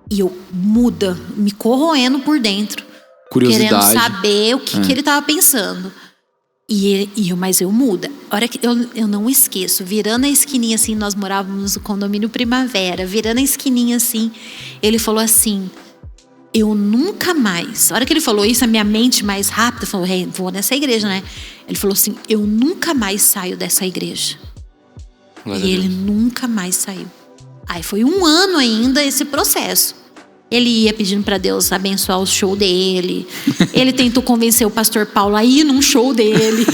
E eu muda, me corroendo por dentro. Curiosidade. Querendo saber o que ele tava pensando. Mas eu muda. A hora que eu não esqueço. Virando a esquininha assim, nós morávamos no condomínio Primavera. Virando a esquininha assim, ele falou assim, eu nunca mais... A hora que ele falou isso, a minha mente mais rápida falou, vou nessa igreja, né? Ele falou assim, eu nunca mais saio dessa igreja. Glória e ele nunca mais saiu. Aí foi 1 ano ainda esse processo. Ele ia pedindo pra Deus abençoar o show dele. Ele tentou convencer o pastor Paulo a ir num show dele.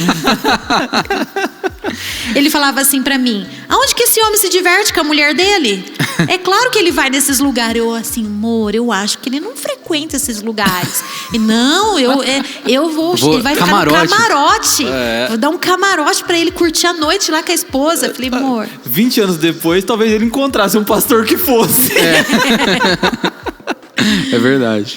Ele falava assim pra mim, aonde que esse homem se diverte com a mulher dele? É claro que ele vai nesses lugares. Eu assim, amor, eu acho que ele não frequenta esses lugares. E não, eu vou ele vai ficar no camarote. Vou dar um camarote pra ele curtir a noite lá com a esposa. Eu falei, amor. 20 anos depois, talvez ele encontrasse um pastor que fosse. É verdade.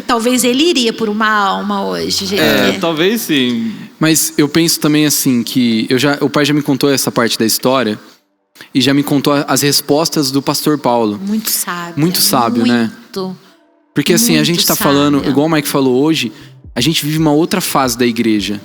Talvez ele iria por uma alma hoje, gente. Talvez sim. Mas eu penso também assim que o pai já me contou essa parte da história e já me contou as respostas do pastor Paulo. Muito sábio. Muito sábio, né? Porque assim, a gente tá falando, igual o Mike falou hoje, a gente vive uma outra fase da igreja.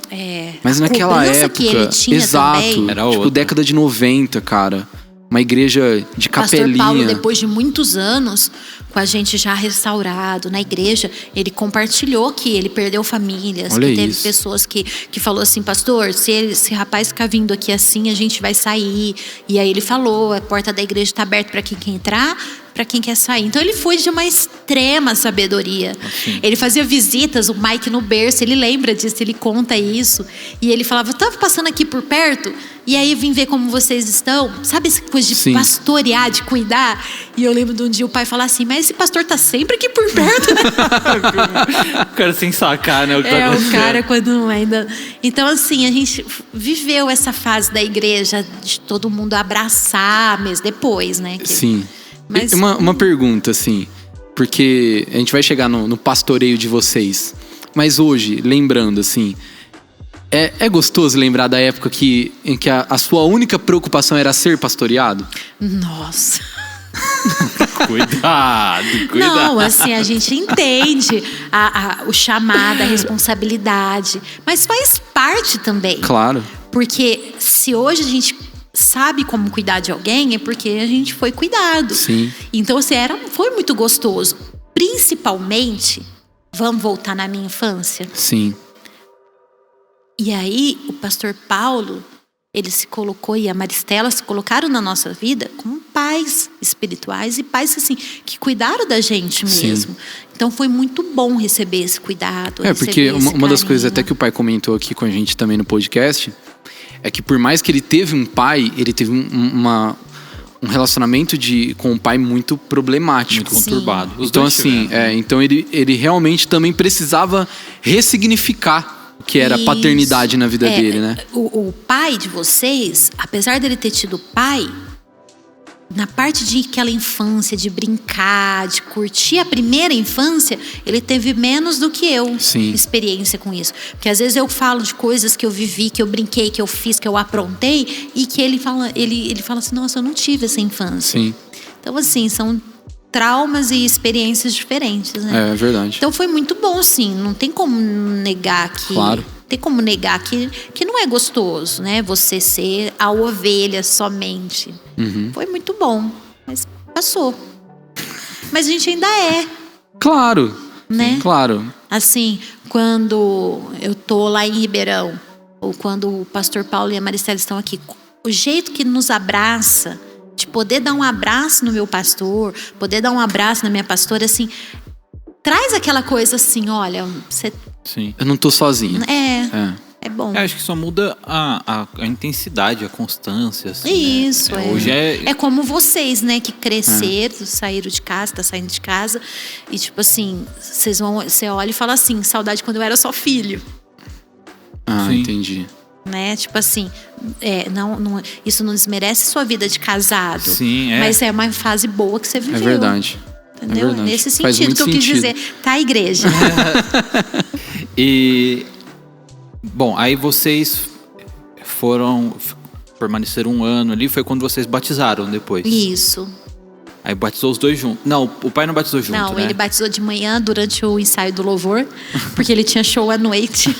Mas naquela época, que ele tinha exato, também. Era tipo outra. década de 90, cara. Uma igreja de capelinha. Pastor Paulo, depois de muitos anos, com a gente já restaurado na igreja, ele compartilhou que ele perdeu famílias. Olha que teve isso. pessoas que falou assim, pastor, se esse rapaz ficar vindo aqui assim, a gente vai sair. E aí ele falou, a porta da igreja está aberta para quem quer entrar, para quem quer sair. Então ele foi de uma extrema sabedoria. Assim. Ele fazia visitas, o Mike no berço, ele lembra disso, ele conta isso. E ele falava, estava passando aqui por perto, e aí vim ver como vocês estão. Sabe essa coisa de Sim. pastorear, de cuidar? E eu lembro de um dia o pai falar assim, mas esse pastor tá sempre aqui por perto, né? O cara sem sacar, né? O que tá O acontecendo. cara quando ainda... Então assim, a gente viveu essa fase da igreja, de todo mundo abraçar mesmo, depois, né? Sim. Mas- Uma pergunta, assim, porque a gente vai chegar no pastoreio de vocês. Mas hoje, lembrando, assim, é gostoso lembrar da época em que a sua única preocupação era ser pastoreado? Nossa... Cuidado. Não, assim, a gente entende o chamado, a responsabilidade, mas faz parte também. Claro. Porque se hoje a gente sabe como cuidar de alguém, é porque a gente foi cuidado. Sim. Então, assim, foi muito gostoso. Principalmente, vamos voltar na minha infância. Sim. E aí, o pastor Paulo, ele se colocou, e a Maristela se colocaram na nossa vida como pais espirituais e pais, assim, que cuidaram da gente mesmo. Sim. Então, foi muito bom receber esse cuidado. Porque receber esse uma das carinho. coisas até que o pai comentou aqui com a gente também no podcast é que por mais que ele teve um pai, ele teve um relacionamento com o pai muito problemático. Muito conturbado. Os Então dois assim, tiveram. então ele realmente também precisava ressignificar o que era Isso. paternidade na vida dele, né? O pai de vocês, apesar dele ter tido pai, na parte de aquela infância, de brincar, de curtir a primeira infância, ele teve menos do que eu. Sim. Experiência com isso. Porque às vezes eu falo de coisas que eu vivi, que eu brinquei, que eu fiz, que eu aprontei, e que ele fala assim, nossa, eu não tive essa infância. Sim, Então, assim, são traumas e experiências diferentes, né? é verdade. Então foi muito bom, sim. Não tem como negar que. Claro. Tem como negar que não é gostoso, né? Você ser a ovelha somente. Uhum. Foi muito bom, mas passou. Mas a gente ainda é, Claro, né? claro. Assim, quando eu tô lá em Ribeirão, ou quando o pastor Paulo e a Maristela estão aqui, o jeito que nos abraça, de poder dar um abraço no meu pastor, poder dar um abraço na minha pastora, assim, traz aquela coisa assim, olha, você Sim. Eu não tô sozinho. é bom. Acho que só muda a intensidade, a constância. Assim, Isso, né? Hoje é como vocês, né, que cresceram, saíram de casa, tá saindo de casa, e tipo assim, você olha e fala assim, saudade quando eu era só filho, Sim. Entendi. né? Tipo assim, isso não desmerece sua vida de casado, Sim, é. mas é uma fase boa que você viveu. É verdade. Entendeu? É verdade. Nesse Faz sentido muito que eu quis sentido. dizer. Tá, igreja? E bom, aí vocês permaneceram um ano ali, foi quando vocês batizaram depois. Isso. Aí batizou os dois juntos. Não, o pai não batizou junto, Não, né? ele batizou de manhã durante o ensaio do louvor, porque ele tinha show à noite.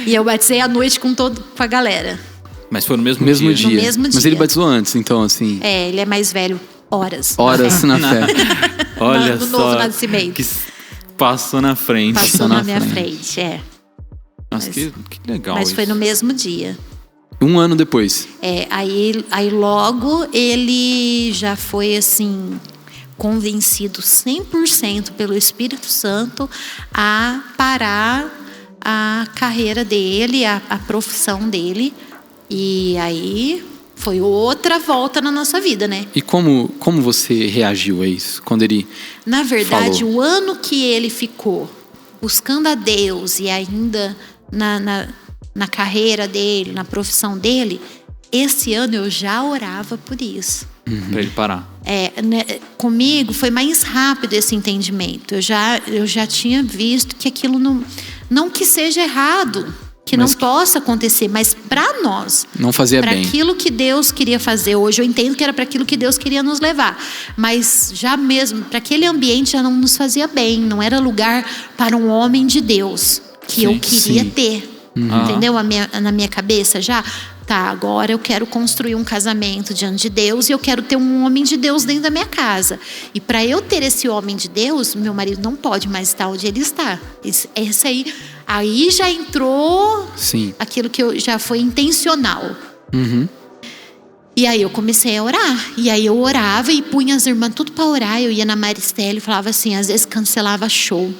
E eu batizei à noite com a galera. Mas foi no mesmo, Mesmo dia. dia. No mesmo Mas dia. ele batizou antes, então, assim. É, ele é mais velho, horas. Horas na fé. Olha do só. novo nascimento. Que passou na frente. Passou na na minha frente. frente, é. Nossa, que legal. Mas foi isso. no mesmo dia. Um ano depois. É, aí logo ele já foi assim, convencido 100% pelo Espírito Santo a parar a carreira dele, a profissão dele. E aí foi outra volta na nossa vida, né? E como você reagiu a isso? Quando ele Na verdade, falou? o ano que ele ficou buscando a Deus e ainda na carreira dele, na profissão dele, esse ano eu já orava por isso. Pra ele parar. Comigo foi mais rápido esse entendimento. Eu já tinha visto que aquilo não que seja errado, que não possa acontecer, mas para nós, não fazia bem. Para aquilo que Deus queria fazer hoje, eu entendo que era para aquilo que Deus queria nos levar, mas já mesmo para aquele ambiente já não nos fazia bem, não era lugar para um homem de Deus que eu queria ter, entendeu? Na minha cabeça já, tá, agora eu quero construir um casamento diante de Deus e eu quero ter um homem de Deus dentro da minha casa. E para eu ter esse homem de Deus, meu marido não pode mais estar onde ele está. Esse aí já entrou aquilo que já foi intencional. E aí eu comecei a orar. E aí eu orava e punha as irmãs tudo para orar. Eu ia na Maristela e falava assim, às vezes cancelava show.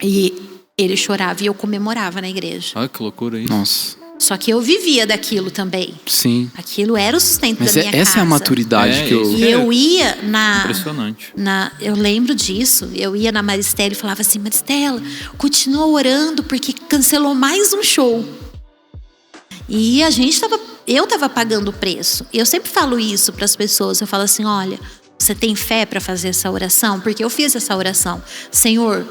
E ele chorava e eu comemorava na igreja. Olha que loucura isso. Nossa. Só que eu vivia daquilo também. Sim. Aquilo era o sustento da minha casa. Mas essa é a maturidade que eu... E eu ia na... Impressionante. Eu lembro disso. Eu ia na Maristela e falava assim, Maristela, continua orando porque cancelou mais um show. E eu tava pagando o preço. Eu sempre falo isso para as pessoas. Eu falo assim, olha, você tem fé para fazer essa oração? Porque eu fiz essa oração. Senhor,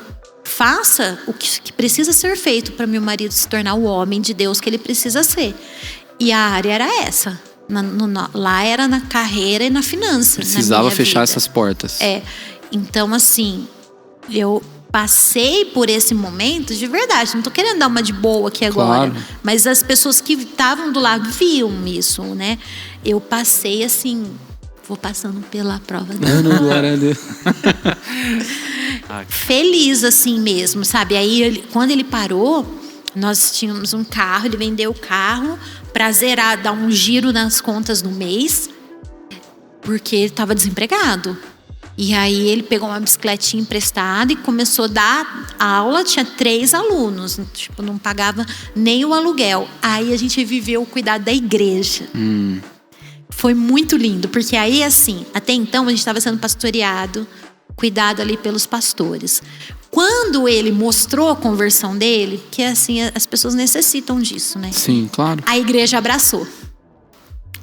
faça o que precisa ser feito para meu marido se tornar o homem de Deus que ele precisa ser. E a área era essa. Lá era na carreira e na finança. Precisava fechar essas portas. Então, assim, eu passei por esse momento de verdade. Não tô querendo dar uma de boa aqui agora. Claro. Mas as pessoas que estavam do lado viam isso, né? Eu passei assim... Vou passando pela prova da glória a Deus. Feliz assim mesmo, sabe? Aí quando ele parou, nós tínhamos um carro, ele vendeu o carro pra zerar, dar um giro nas contas no mês, porque ele estava desempregado. E aí ele pegou uma bicicletinha emprestada e começou a dar aula, tinha 3 alunos, tipo, não pagava nem o aluguel. Aí a gente viveu o cuidado da igreja. Foi muito lindo, porque aí assim, até então a gente estava sendo pastoreado, cuidado ali pelos pastores. Quando ele mostrou a conversão dele, que assim, as pessoas necessitam disso, né? Sim, claro. A igreja abraçou.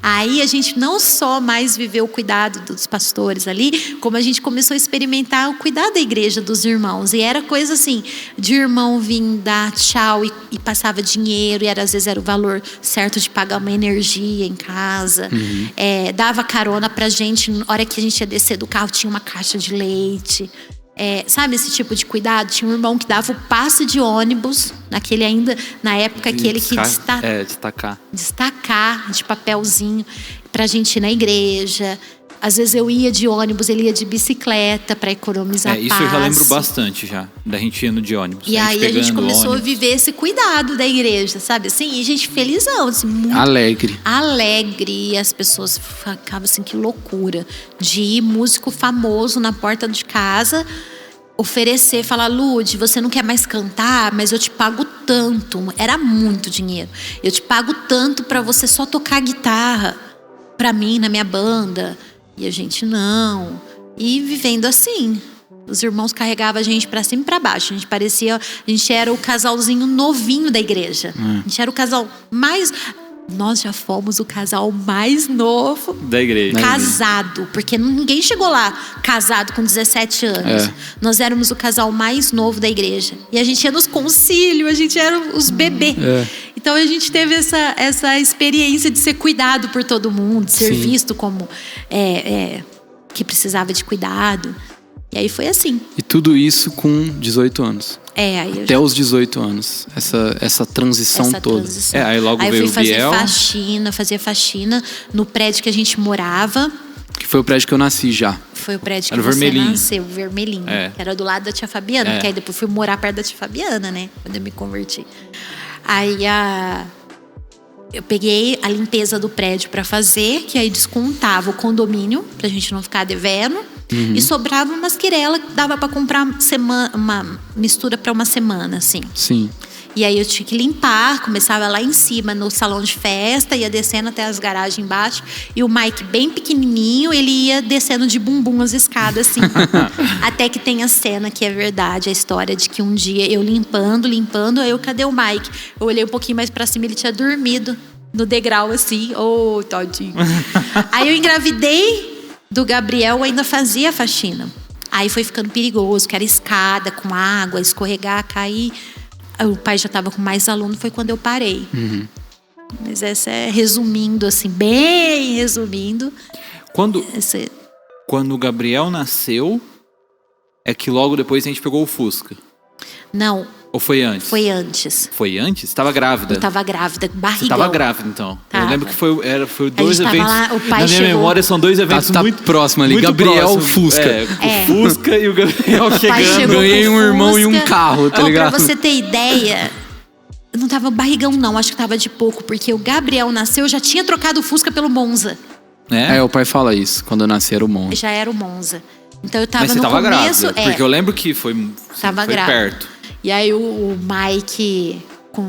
Aí a gente não só mais viveu o cuidado dos pastores ali, como a gente começou a experimentar o cuidado da igreja dos irmãos. E era coisa assim, de irmão vir dar tchau e passava dinheiro, e às vezes era o valor certo de pagar uma energia em casa. Dava carona pra gente, na hora que a gente ia descer do carro, tinha uma caixa de leite. Sabe esse tipo de cuidado? Tinha um irmão que dava o passe de ônibus, na época aquele que destacar de papelzinho pra gente ir na igreja. Às vezes eu ia de ônibus, ele ia de bicicleta pra economizar passe. Isso eu já lembro bastante já, da gente indo de ônibus. E aí a gente começou a viver esse cuidado da igreja, sabe? Assim, e gente felizão, assim, muito alegre. E as pessoas ficavam assim, que loucura. De ir músico famoso na porta de casa, oferecer, falar, Lud, você não quer mais cantar, mas eu te pago tanto. Era muito dinheiro. Eu te pago tanto pra você só tocar guitarra pra mim, na minha banda. E a gente não. E vivendo assim. Os irmãos carregavam a gente pra cima e pra baixo. A gente era o casalzinho novinho da igreja. A gente era o casal mais... Nós já fomos o casal mais novo da igreja. Casado, porque ninguém chegou lá casado com 17 anos. Nós éramos o casal mais novo da igreja. E a gente ia nos concílios, a gente era os bebês. Então a gente teve essa experiência de ser cuidado por todo mundo, de ser visto como que precisava de cuidado. E aí foi assim. E tudo isso com 18 anos. Até os 18 anos. Essa transição toda. Aí logo veio o Biel. Fazia faxina no prédio que a gente morava. Que foi o prédio que eu nasci já. Foi o prédio que você nasceu, o vermelhinho. Que era do lado da tia Fabiana. Que aí depois fui morar perto da tia Fabiana, né? Quando eu me converti. Aí eu peguei a limpeza do prédio pra fazer, que aí descontava o condomínio, pra gente não ficar devendo. E sobrava umas quirelas que dava pra comprar uma mistura pra uma semana, assim. Sim. E aí eu tinha que limpar, começava lá em cima no salão de festa, ia descendo até as garagens embaixo. E o Mike bem pequenininho, ele ia descendo de bumbum as escadas, assim. Até que tem a cena que é verdade, a história de que um dia eu limpando, aí eu, cadê o Mike? Eu olhei um pouquinho mais pra cima, ele tinha dormido no degrau, assim. Ô, tadinho. Aí eu engravidei do Gabriel, ainda fazia faxina. Aí foi ficando perigoso, que era escada com água, escorregar, cair. o pai já estava com mais aluno, foi quando eu parei. Mas essa é resumindo, assim, bem resumindo. Quando o Gabriel nasceu, é que logo depois a gente pegou o Fusca. Não. Ou foi antes? Foi antes. Foi antes? Você tava grávida? Eu tava grávida, barrigão. Você tava grávida, então. Tava. Eu lembro que foi dois A gente eventos. tava lá, o pai na minha chegou. memória são dois eventos Tá muito próximo ali. muito Gabriel, próximo. Fusca. O Fusca e o Gabriel pai chegando. chegou. Ganhei um com irmão e um Fusca. carro, tá ligado? Pra você ter ideia, eu não tava barrigão não, acho que tava de pouco. Porque o Gabriel nasceu, eu já tinha trocado o Fusca pelo Monza. O pai fala isso. Quando eu nasci era o Monza. Já era o Monza. Então eu tava Mas você no tava começo... grávida, porque eu lembro que foi Tava foi grávida. perto. E aí o Mike, com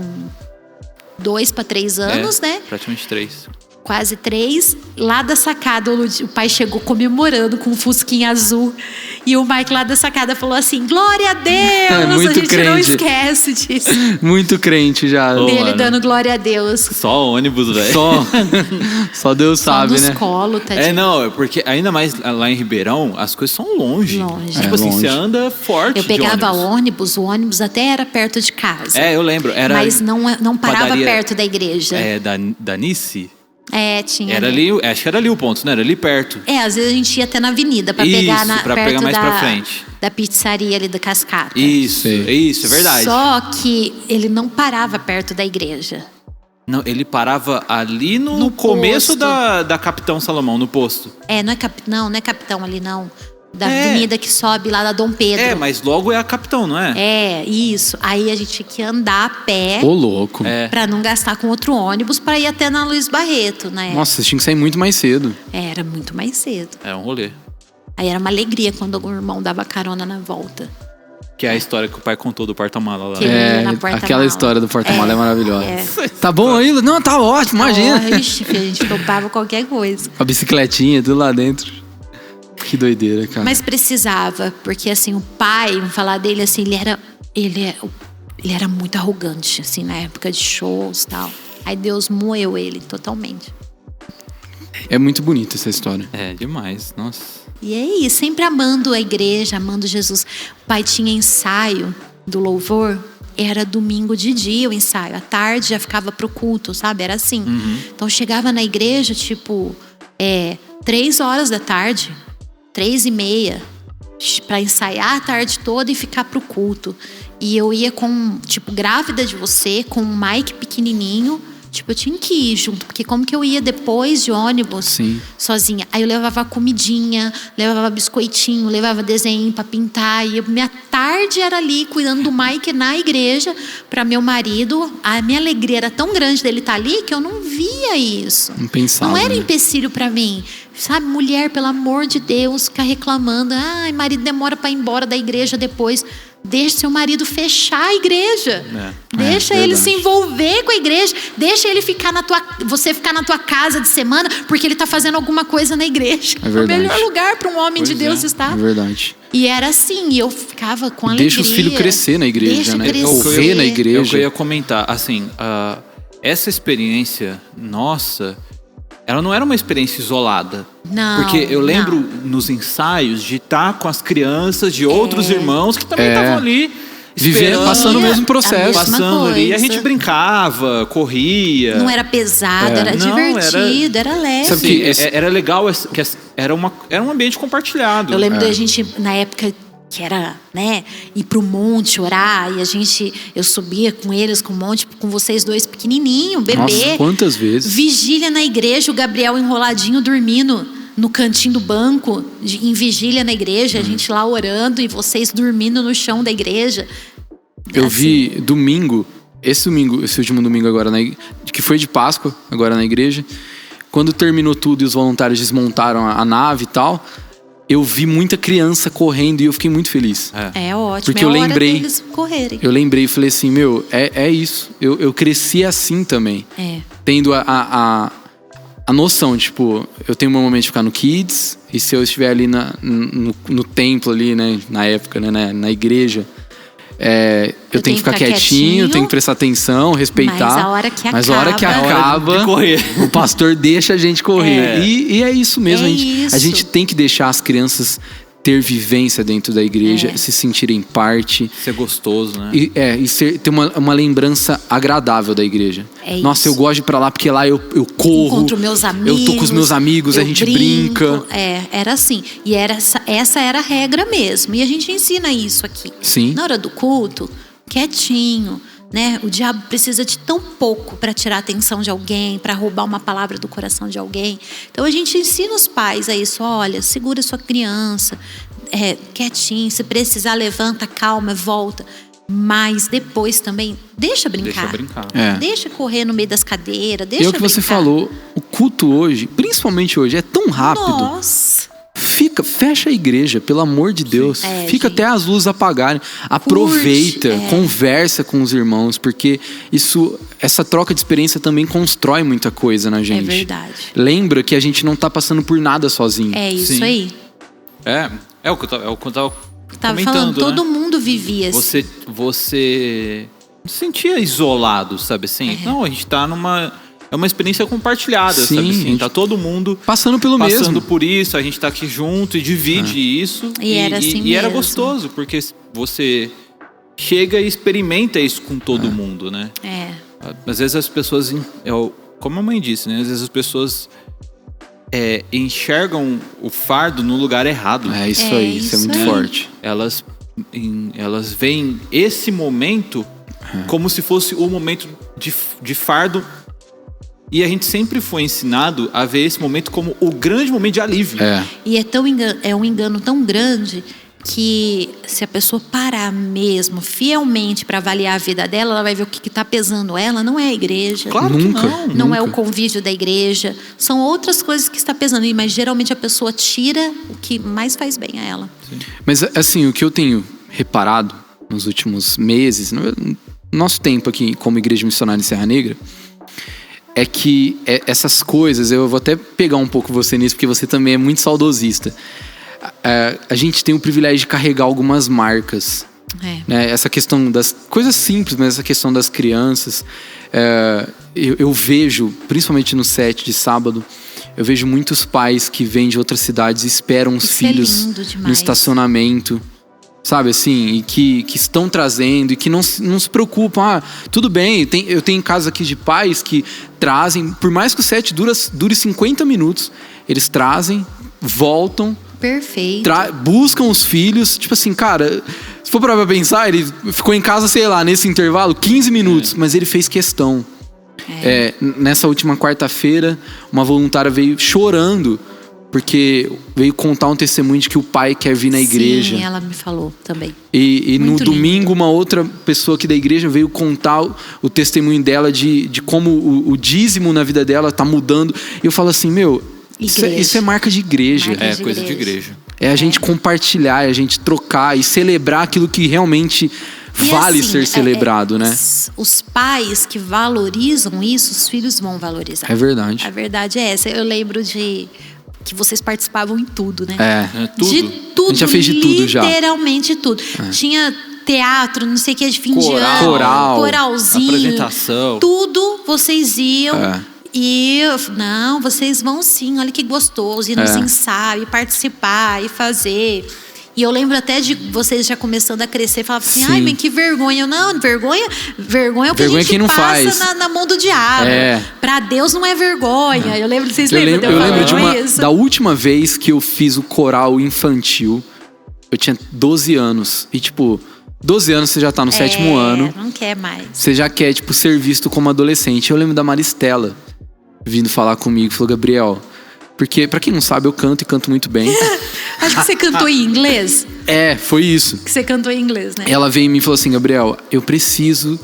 2 para 3 anos, né? Praticamente 3. Quase 3. Lá da sacada, o pai chegou comemorando com um fusquinha azul. E o Mike lá da sacada falou assim, glória a Deus! Muito a gente crente. não esquece disso. Muito crente já. Ô, Dele mano. dando glória a Deus. Só ônibus, velho. Só Deus sabe, Só né? nos colos, tadinho. Não, é porque ainda mais lá em Ribeirão, as coisas são longe. Longe. Tipo assim, longe. você anda forte Eu pegava de ônibus. o ônibus até era perto de casa. Eu lembro. Era Mas não parava padaria, perto da igreja. da Nice? Tinha. Era ali, acho que era ali o ponto, né? Era ali perto. Às vezes a gente ia até na avenida pra Isso, pegar pra perto pegar mais da, pra frente. da pizzaria ali da Cascata. Isso, Sei. isso, é verdade. Só que ele não parava perto da igreja. Não, ele parava ali no No começo posto. da Capitão Salomão, no posto. Não é Capitão ali não. Da É. avenida que sobe lá da Dom Pedro. Mas logo é a Capitão, não é? Isso. Aí a gente tinha que andar a pé Ô, louco. pra não gastar com outro ônibus pra ir até na Luiz Barreto, né? Nossa, vocês tinham que sair muito mais cedo. Era muito mais cedo. É um rolê. Aí era uma alegria quando algum irmão dava carona na volta. Que é a história que o pai contou do porta-mala lá. Que- na porta-mala. Aquela história do porta-mala é maravilhosa. É. Tá bom ainda? Não, tá ótimo, imagina. Ixi, filho, a gente topava qualquer coisa. A bicicletinha, tudo lá dentro. Que doideira, cara. Mas precisava, porque assim, o pai, vamos falar dele assim, ele era muito arrogante, assim, na época de shows e tal. Aí Deus moeu ele totalmente. É muito bonita essa história. É, demais, nossa. E é isso, sempre amando a igreja, amando Jesus. O pai tinha ensaio do louvor, era domingo de dia o ensaio. À tarde já ficava pro culto, sabe? Era assim. Então chegava na igreja, tipo, 3 horas da tarde, 3:30, pra ensaiar a tarde toda e ficar pro culto. E eu ia com, tipo, grávida de você, com um Mike pequenininho. Tipo, eu tinha que ir junto, porque como que eu ia depois de ônibus, Sim. sozinha? Aí eu levava comidinha, levava biscoitinho, levava desenho pra pintar. E minha tarde era ali, cuidando do Mike na igreja, pra meu marido. A minha alegria era tão grande dele estar ali, que eu não via isso. Não pensava. Não era né? empecilho pra mim. Sabe, mulher, pelo amor de Deus, ficar reclamando. Ai, marido demora pra ir embora da igreja depois. Deixa seu marido fechar a igreja. Deixa ele verdade. se envolver com a igreja. Deixa ele ficar você ficar na tua casa de semana, porque ele tá fazendo alguma coisa na igreja. É verdade. o melhor lugar para um homem de Deus É estar. verdade. E era assim, e eu ficava com alegria. Deixa os filhos crescer na igreja, Deixa né? crescer. Ou ver na É o igreja. que eu ia comentar, assim, essa experiência nossa, ela não era uma experiência isolada. Não, Porque eu lembro não. nos ensaios de estar com as crianças de outros irmãos que também estavam ali. Vivendo, esperando, passando o mesmo A processo. mesma passando ali. E a coisa. gente brincava, corria. Não era pesado, era Não, divertido, era leve. Sabe Sim, que esse- era legal, era um ambiente compartilhado. Eu lembro da gente, na época que era, né, ir pro monte orar, e eu subia com eles, com um monte, com vocês dois pequenininho, bebê. Nossa, quantas vezes? Vigília na igreja, o Gabriel enroladinho dormindo no cantinho do banco, em vigília na igreja, a gente lá orando e vocês dormindo no chão da igreja. Eu Assim, vi esse último domingo agora, que foi de Páscoa, agora na igreja. Quando terminou tudo e os voluntários desmontaram a nave e tal, eu vi muita criança correndo e eu fiquei muito feliz. É ótimo, Porque é eu hora lembrei- deles correrem. Eu lembrei e falei assim, meu, é isso. Eu cresci assim também. Tendo a noção, tipo, eu tenho meu momento de ficar no Kids, e se eu estiver ali no templo ali, né, na época, né, na igreja, eu tenho que ficar quietinho, tenho que prestar atenção, respeitar. Mas a hora que acaba, de correr. o pastor deixa a gente correr. E é isso mesmo, É a gente isso. tem que deixar as crianças ter vivência dentro da igreja, se sentirem parte. Ser gostoso, né? E ter uma lembrança agradável da igreja. Nossa, eu gosto de ir pra lá porque lá eu corro. Encontro meus amigos. Eu tô com os meus amigos, a gente brinca. Era assim. E essa era a regra mesmo. E a gente ensina isso aqui. Sim. Na hora do culto, quietinho, né? O diabo precisa de tão pouco para tirar a atenção de alguém, para roubar uma palavra do coração de alguém. Então a gente ensina os pais a isso. Olha, segura sua criança, quietinho. Se precisar, levanta, calma, volta. Mas depois também, deixa brincar. Deixa correr no meio das cadeiras, deixa brincar. É o que você falou, o culto hoje, principalmente hoje, é tão rápido. Nossa! Fecha a igreja, pelo amor de Deus. Fica até as luzes apagarem. Aproveita, conversa com os irmãos, porque essa troca de experiência também constrói muita coisa na gente. É verdade. Lembra que a gente não tá passando por nada sozinho. É isso aí. É o que eu tava comentando, falando, todo mundo vivia assim. Você se sentia isolado, sabe assim? Não, a gente tá é uma experiência compartilhada, sim, sabe assim? Tá todo mundo passando por isso, a gente tá aqui junto e divide isso. E era assim mesmo. E era gostoso, porque você chega e experimenta isso com todo mundo, né? Às vezes as pessoas, como a mãe disse, né? Às vezes as pessoas enxergam o fardo no lugar errado. Isso aí, isso é muito forte. Elas veem esse momento como se fosse o momento de fardo. E a gente sempre foi ensinado a ver esse momento como o grande momento de alívio. E é um engano tão grande que se a pessoa parar mesmo, fielmente, para avaliar a vida dela, ela vai ver o que está pesando ela. Não é a igreja. Claro nunca, que não. Não é o convívio da igreja. São outras coisas que está pesando. Mas geralmente a pessoa tira o que mais faz bem a ela. Sim. Mas assim, o que eu tenho reparado nos últimos meses, no nosso tempo aqui como igreja missionária em Serra Negra, é que essas coisas, eu vou até pegar um pouco você nisso, porque você também é muito saudosista. A gente tem o privilégio de carregar algumas marcas. Né? Essa questão das coisas simples, mas essa questão das crianças. Eu vejo, principalmente no set de sábado, eu vejo muitos pais que vêm de outras cidades e esperam os filhos no estacionamento. Sabe assim, e que estão trazendo e que não se preocupam. Tudo bem, eu tenho casos aqui de pais que trazem, por mais que o set dure 50 minutos, eles trazem, voltam. Perfeito. Buscam os filhos, tipo assim, cara, se for pra pensar, ele ficou em casa, sei lá, nesse intervalo, 15 minutos, mas ele fez questão. Nessa última quarta-feira, uma voluntária veio chorando, porque veio contar um testemunho de que o pai quer vir na igreja. Sim, ela me falou também. E no domingo, uma outra pessoa aqui da igreja veio contar o testemunho dela de como o dízimo na vida dela tá mudando. E eu falo assim, isso é marca de igreja. Coisa de igreja. É a gente compartilhar, é a gente trocar e celebrar aquilo que realmente vale ser celebrado, né? Os pais que valorizam isso, os filhos vão valorizar. É verdade. A verdade é essa. Eu lembro que vocês participavam em tudo, né? Tudo. De tudo. A gente já fez de tudo já. Literalmente tudo. Tinha teatro, não sei o que, de fim de ano. Coralzinho. Apresentação. Tudo vocês iam. E não, vocês vão sim, olha que gostoso. Ir nos ensaios, participar e fazer. E eu lembro até de vocês já começando a crescer, falava assim, ai, mas que vergonha. Não, vergonha é o que a gente não passa faz. Na mão do diabo. Pra Deus não é vergonha. Eu lembro, vocês lembram? Eu lembro da última vez que eu fiz o coral infantil. Eu tinha 12 anos. E 12 anos você já tá no 7º ano. Não quer mais. Você já quer, ser visto como adolescente. Eu lembro da Maristela vindo falar comigo, falou, Gabriel... Porque, pra quem não sabe, eu canto e canto muito bem. Acho que você cantou em inglês. Foi isso. Que você cantou em inglês, né? Ela veio em mim e falou assim, Gabriel, eu preciso...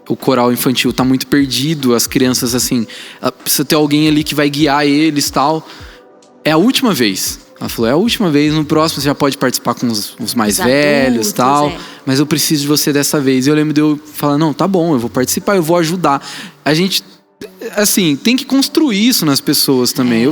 O coral infantil tá muito perdido, as crianças, assim... Precisa ter alguém ali que vai guiar eles e tal. É a última vez. Ela falou, é a última vez, no próximo você já pode participar com os mais velhos e tal. Mas eu preciso de você dessa vez. E eu lembro de eu falar, não, tá bom, eu vou participar, eu vou ajudar. A gente... Assim, tem que construir isso nas pessoas também.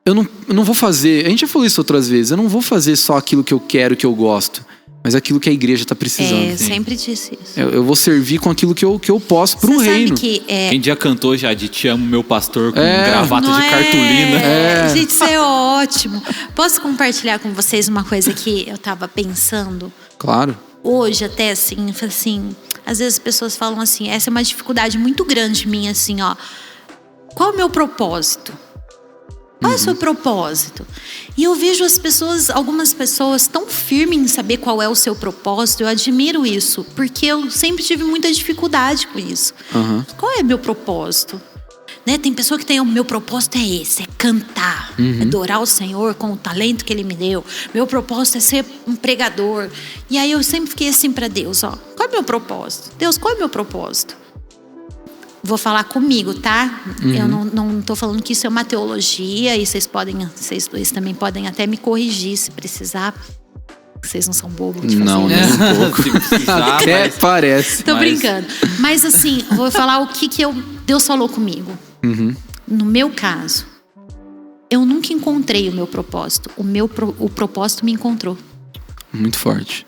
Eu não vou fazer... A gente já falou isso outras vezes. Eu não vou fazer só aquilo que eu quero, que eu gosto. mas aquilo que a igreja tá precisando. Sempre disse isso. Eu vou servir com aquilo que eu posso pro reino. Quem já cantou já de Te Amo, Meu Pastor, com gravata de cartolina. Gente, isso é ótimo. Posso compartilhar com vocês uma coisa que eu tava pensando? Claro. Hoje até assim, às vezes as pessoas falam assim, essa é uma dificuldade muito grande minha, assim, ó. Qual é o meu propósito? Qual é o seu propósito? E eu vejo algumas pessoas tão firmes em saber qual é o seu propósito. Eu admiro isso, porque eu sempre tive muita dificuldade com isso. Qual é meu propósito? Né? Tem pessoa que tem o meu propósito é esse, é cantar, é adorar o Senhor com o talento que Ele me deu. Meu propósito é ser um pregador. E aí eu sempre fiquei assim para Deus, ó, qual é meu propósito? Deus, qual é meu propósito? Vou falar comigo, tá? Eu não tô falando que isso é uma teologia e vocês dois também podem até me corrigir se precisar. Vocês não são bobos de fazer não, isso. Nem um pouco. Até parece. Tô brincando. Mas assim, vou falar o que Deus falou comigo. No meu caso, eu nunca encontrei o meu propósito. O propósito me encontrou. Muito forte.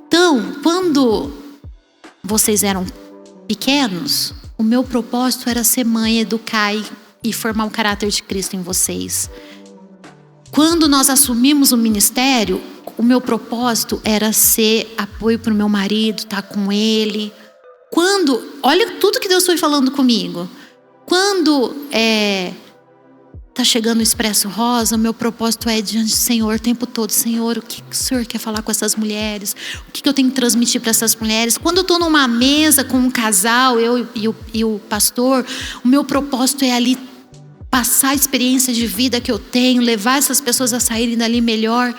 Então, quando vocês eram pequenos, o meu propósito era ser mãe, educar e formar o caráter de Cristo em vocês. Quando nós assumimos o ministério, o meu propósito era ser apoio para o meu marido, estar com ele. Olha tudo que Deus foi falando comigo. Quando tá chegando o Expresso Rosa, o meu propósito é diante do Senhor o tempo todo. Senhor, o que o Senhor quer falar com essas mulheres? O que eu tenho que transmitir para essas mulheres? Quando eu estou numa mesa com um casal, eu e o pastor, o meu propósito é ali passar a experiência de vida que eu tenho, levar essas pessoas a saírem dali melhor.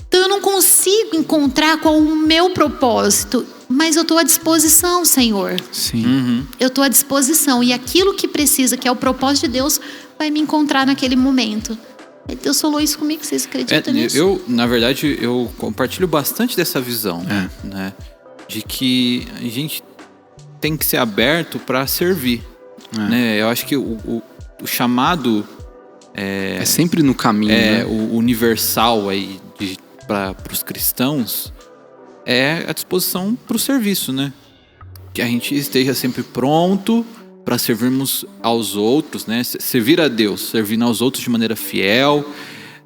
Então eu não consigo encontrar qual o meu propósito, mas eu estou à disposição, Senhor. Sim. Eu estou à disposição. E aquilo que precisa, que é o propósito de Deus, vai me encontrar naquele momento. Deus falou isso comigo, vocês acreditam nisso? Na verdade, eu compartilho bastante dessa visão, né? De que a gente tem que ser aberto para servir. Né? Eu acho que o chamado é sempre no caminho, né? O universal aí para os cristãos é a disposição para o serviço, né? Que a gente esteja sempre pronto para servirmos aos outros, né? Servir a Deus, servindo aos outros de maneira fiel,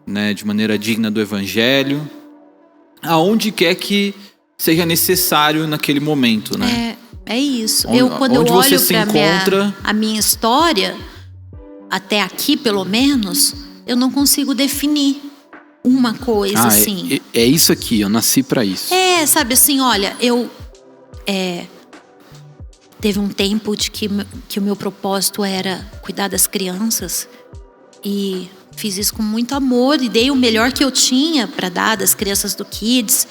né? De maneira digna do Evangelho, aonde quer que seja necessário naquele momento, né? É isso. Quando eu olho para a minha história, até aqui pelo menos, eu não consigo definir uma coisa assim. É isso aqui, eu nasci para isso. Sabe assim, olha, teve um tempo de que o meu propósito era cuidar das crianças e fiz isso com muito amor e dei o melhor que eu tinha para dar das crianças do Kids,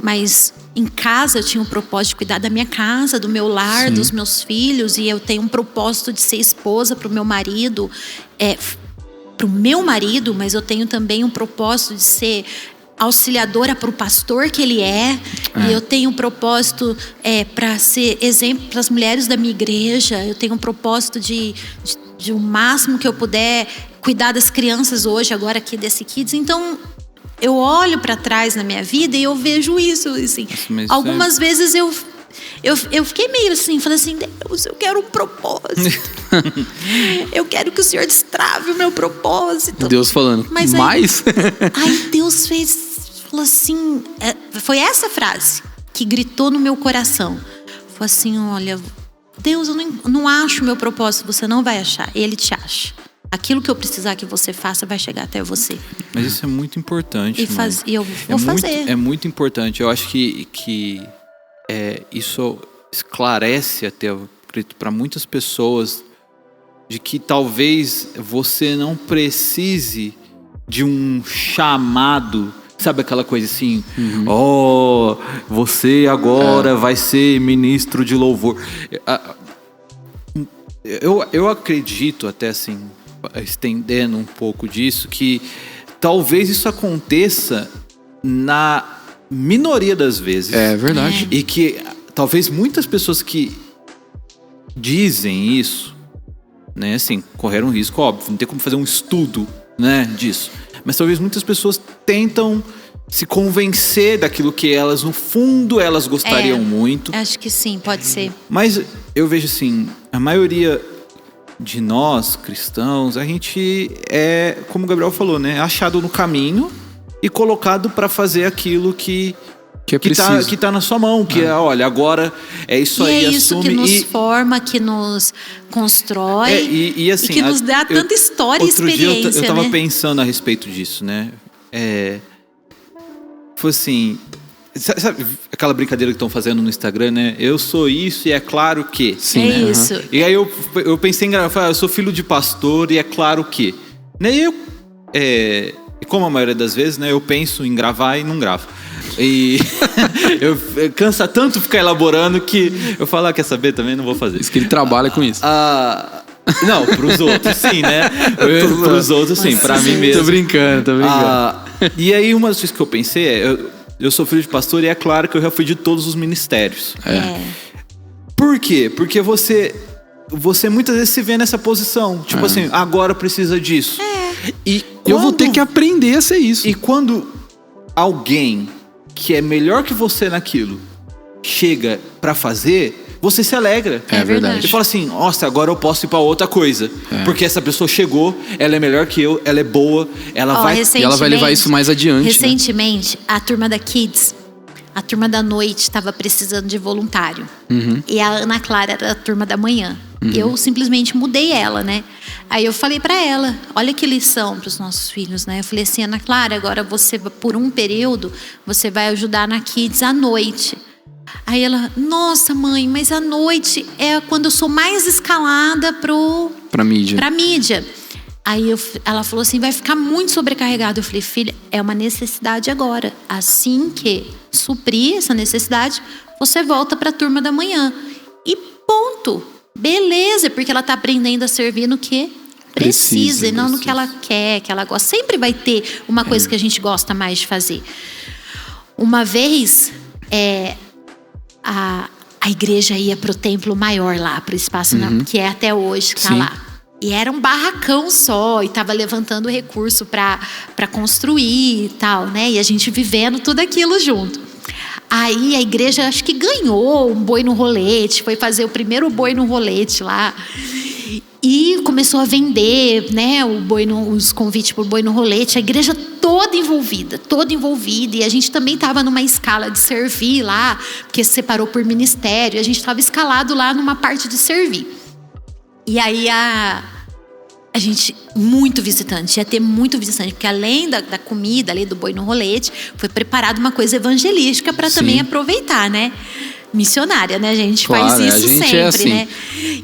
mas em casa eu tinha um propósito de cuidar da minha casa, do meu lar, Sim. dos meus filhos, e eu tenho um propósito de ser esposa para o meu marido, mas eu tenho também um propósito de ser auxiliadora para o pastor que ele é. E eu tenho um propósito para ser exemplo para as mulheres da minha igreja. Eu tenho um propósito de o máximo que eu puder cuidar das crianças hoje, agora aqui desse Kids. Então eu olho para trás na minha vida e eu vejo isso assim. Algumas vezes eu fiquei meio assim, falei assim, Deus, eu quero um propósito. Eu quero que o Senhor destrave o meu propósito. Deus falando, mas aí Deus falou assim, foi essa frase que gritou no meu coração. Falou assim, olha, Deus, eu não acho o meu propósito, você não vai achar, Ele te acha. Aquilo que eu precisar que você faça vai chegar até você. Mas isso é muito importante. E eu vou fazer. É muito importante. Eu acho que isso esclarece até para muitas pessoas de que talvez você não precise de um chamado, sabe aquela coisa assim, você agora vai ser ministro de louvor. Eu acredito até assim, estendendo um pouco disso, que talvez isso aconteça na minoria das vezes. É verdade. E que talvez muitas pessoas que dizem isso, né, assim, correram um risco, óbvio, não tem como fazer um estudo, né, disso. Mas talvez muitas pessoas tentam se convencer daquilo que elas, no fundo, elas gostariam muito. Acho que sim, pode ser. Mas eu vejo assim, a maioria de nós, cristãos, a gente é, como o Gabriel falou, né? Achado no caminho e colocado para fazer aquilo que tá na sua mão, que é, olha, agora é isso aí, é isso assume. Que nos forma, que nos constrói e assim, e que nos dá tanta história e experiência. Outro dia eu tava pensando a respeito disso, né? Foi assim, sabe aquela brincadeira que estão fazendo no Instagram, né? Eu sou isso e é claro que. Sim, é né? isso. E aí eu pensei em gravar, eu sou filho de pastor e é claro que. Né? E como a maioria das vezes, né? Eu penso em gravar e não gravo. E cansa tanto ficar elaborando que eu falo, quer saber, também não vou fazer. Isso que ele trabalha com isso. Não, pros outros sim, né? Pros outros sim, pra mim mesmo. Tô brincando. E aí uma das coisas que eu pensei eu sou filho de pastor e é claro que eu já fui de todos os ministérios. Por quê? Porque você muitas vezes se vê nessa posição. Tipo assim, agora precisa disso. E eu vou ter que aprender a ser isso. E quando alguém que é melhor que você naquilo chega pra fazer, você se alegra. É verdade. E fala assim, nossa, agora eu posso ir pra outra coisa. Porque essa pessoa chegou, ela é melhor que eu, ela é boa, ela vai... E ela vai levar isso mais adiante. Recentemente, a turma da Kids, a turma da noite estava precisando de voluntário. E a Ana Clara era a turma da manhã. Eu simplesmente mudei ela, né? Aí eu falei pra ela, olha que lição pros nossos filhos, né? Eu falei assim, Ana Clara, agora você, por um período, você vai ajudar na Kids à noite. Aí ela, nossa mãe, mas à noite é quando eu sou mais escalada pra mídia. Aí ela falou assim, vai ficar muito sobrecarregada. Eu falei, filha, é uma necessidade agora. Assim que suprir essa necessidade, você volta pra turma da manhã. E ponto. Beleza, porque ela tá aprendendo a servir no que precisa e não no que ela quer, que ela gosta. Sempre vai ter uma coisa que a gente gosta mais de fazer. Uma vez, a igreja ia pro templo maior lá, pro espaço que é até hoje, que tá lá. E era um barracão só, e tava levantando recurso pra construir e tal, né? E a gente vivendo tudo aquilo junto. Aí a igreja acho que ganhou um boi no rolete, foi fazer o primeiro boi no rolete lá. E começou a vender, né, os convites pro boi no rolete, a igreja toda envolvida. E a gente também estava numa escala de servir lá, porque se separou por ministério, a gente estava escalado lá numa parte de servir. E aí a gente, muito visitante, ia ter muito visitante, porque além da comida, além do boi no rolete, foi preparada uma coisa evangelística para também aproveitar, né? Missionária, né? A gente faz isso sempre, né?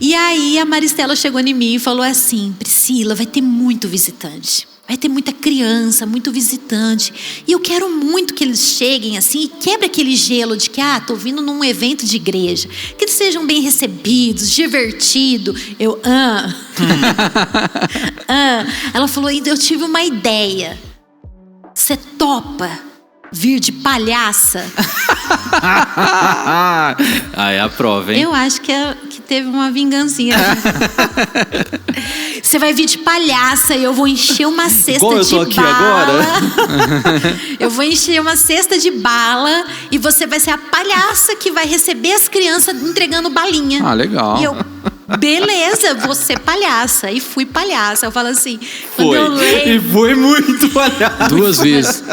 E aí a Maristela chegou em mim e falou assim, Priscila, vai ter muito visitante. Vai ter muita criança, muito visitante. E eu quero muito que eles cheguem assim e quebre aquele gelo de que, tô vindo num evento de igreja. Que eles sejam bem recebidos, divertidos. Ela falou, eu tive uma ideia. Você topa vir de palhaça? É a prova, hein? Eu acho que teve uma vingancinha. Você vai vir de palhaça e eu vou encher uma cesta de bala. Igual eu tô aqui agora. Eu vou encher uma cesta de bala e você vai ser a palhaça que vai receber as crianças entregando balinha. Legal. E eu, beleza, vou ser palhaça. E fui palhaça. Eu falo assim, quando foi. Eu leio... E foi muito palhaça. 2 vezes.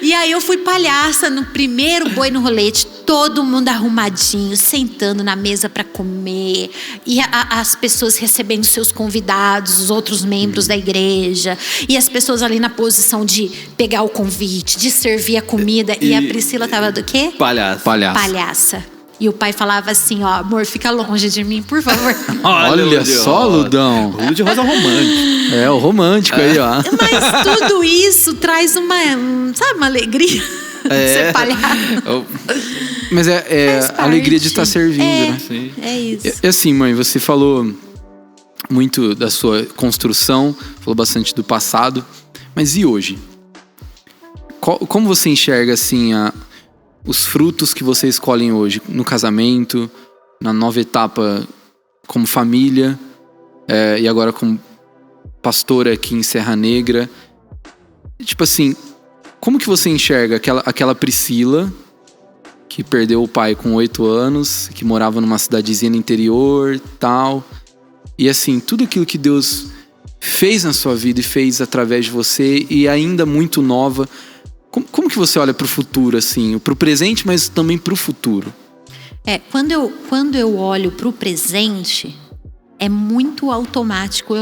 E aí eu fui palhaça no primeiro boi no rolete, todo mundo arrumadinho, sentando na mesa para comer, e as pessoas recebendo seus convidados, os outros membros da igreja, e as pessoas ali na posição de pegar o convite, de servir a comida, e a Priscila tava do quê? Palhaça. E o pai falava assim, amor, fica longe de mim, por favor. Olha só, Ludão. Lud Rosa romântico. O romântico aí, ó. Mas tudo isso traz uma alegria. Ser palhaço. Mas a alegria de estar servindo, né? Sim. É isso. E assim, mãe, você falou muito da sua construção, falou bastante do passado, mas e hoje? Como você enxerga, assim, os frutos que você escolhe hoje no casamento, na nova etapa como família, e agora como pastora aqui em Serra Negra? tipo assim, como que você enxerga aquela Priscila que perdeu o pai com 8 anos, que morava numa cidadezinha no interior e tal, e assim, tudo aquilo que Deus fez na sua vida e fez através de você, e ainda muito nova, como que você olha pro futuro, assim, pro presente, mas também pro futuro? Quando eu olho pro presente, é muito automático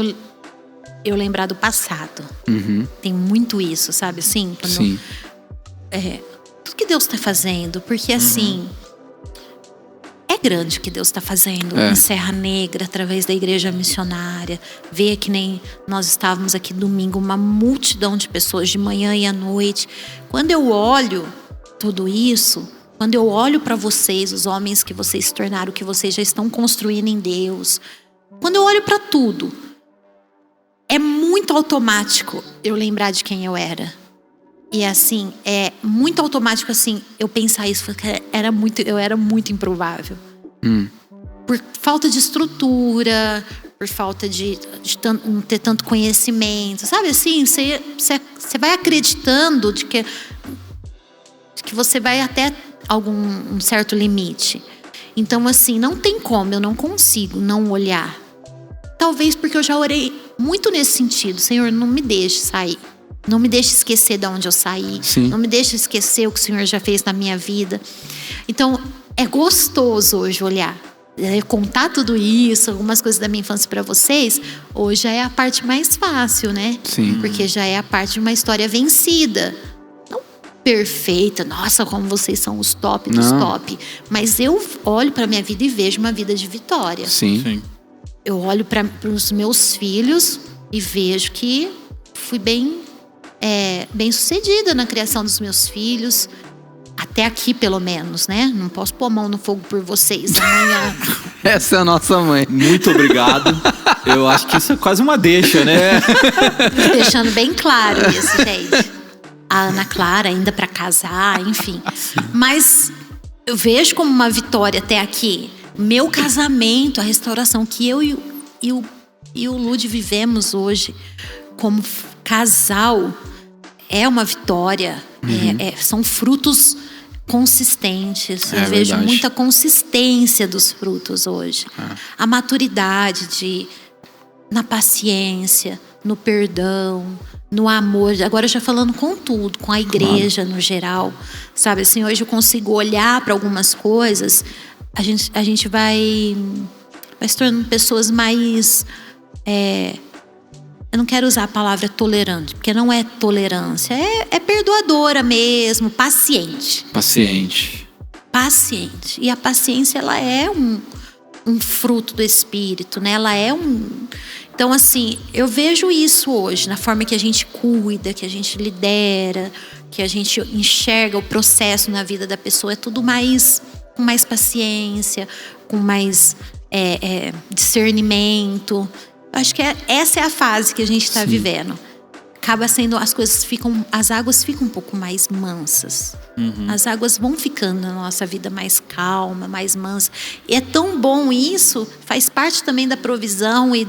eu lembrar do passado. Tem muito isso, sabe? Assim, Sim. Tudo que Deus está fazendo, porque assim, é grande o que Deus está fazendo em Serra Negra, através da igreja missionária. Ver que nem nós estávamos aqui domingo, uma multidão de pessoas de manhã e à noite. Quando eu olho tudo isso, quando eu olho para vocês, os homens que vocês se tornaram, que vocês já estão construindo em Deus, quando eu olho para tudo, é muito automático eu lembrar de quem eu era. E assim, é muito automático assim, eu pensar isso, porque eu era muito improvável. Por falta de estrutura, por falta de não ter tanto conhecimento, sabe assim? Você vai acreditando de que você vai até um certo limite. Então assim, não tem como, eu não consigo não olhar. Talvez porque eu já orei muito nesse sentido. Senhor, não me deixe sair. Não me deixe esquecer de onde eu saí. Sim. Não me deixe esquecer o que o Senhor já fez na minha vida. Então, é gostoso hoje olhar. Contar tudo isso, algumas coisas da minha infância para vocês, hoje já é a parte mais fácil, né? Sim. Porque já é a parte de uma história vencida. Não perfeita. Nossa, como vocês são os top dos top. Mas eu olho para minha vida e vejo uma vida de vitória. Sim. Eu olho para os meus filhos e vejo que fui bem sucedida na criação dos meus filhos. Até aqui, pelo menos, né? Não posso pôr a mão no fogo por vocês amanhã. Essa é a nossa mãe. Muito obrigado. Eu acho que isso é quase uma deixa, né? Deixando bem claro isso, gente. A Ana Clara ainda para casar, enfim. Mas eu vejo como uma vitória até aqui. Meu casamento, a restauração que eu e o Lud vivemos hoje como casal é uma vitória. São frutos consistentes. Eu vejo verdade. muita consistência dos frutos hoje. A maturidade na paciência, no perdão, no amor. Agora já falando com tudo, com a igreja no geral. Sabe assim, hoje eu consigo olhar para algumas coisas. A gente vai se tornando pessoas mais... eu não quero usar a palavra tolerante, porque não é tolerância. É perdoadora mesmo, paciente. E a paciência, ela é um fruto do Espírito, né? Ela é Então, assim, eu vejo isso hoje, na forma que a gente cuida, que a gente lidera, que a gente enxerga o processo na vida da pessoa. É tudo com mais paciência, com mais discernimento. Acho que essa é a fase que a gente está vivendo. Acaba sendo, as águas ficam um pouco mais mansas. As águas vão ficando na nossa vida mais calma, mais mansa. E é tão bom isso, faz parte também da provisão e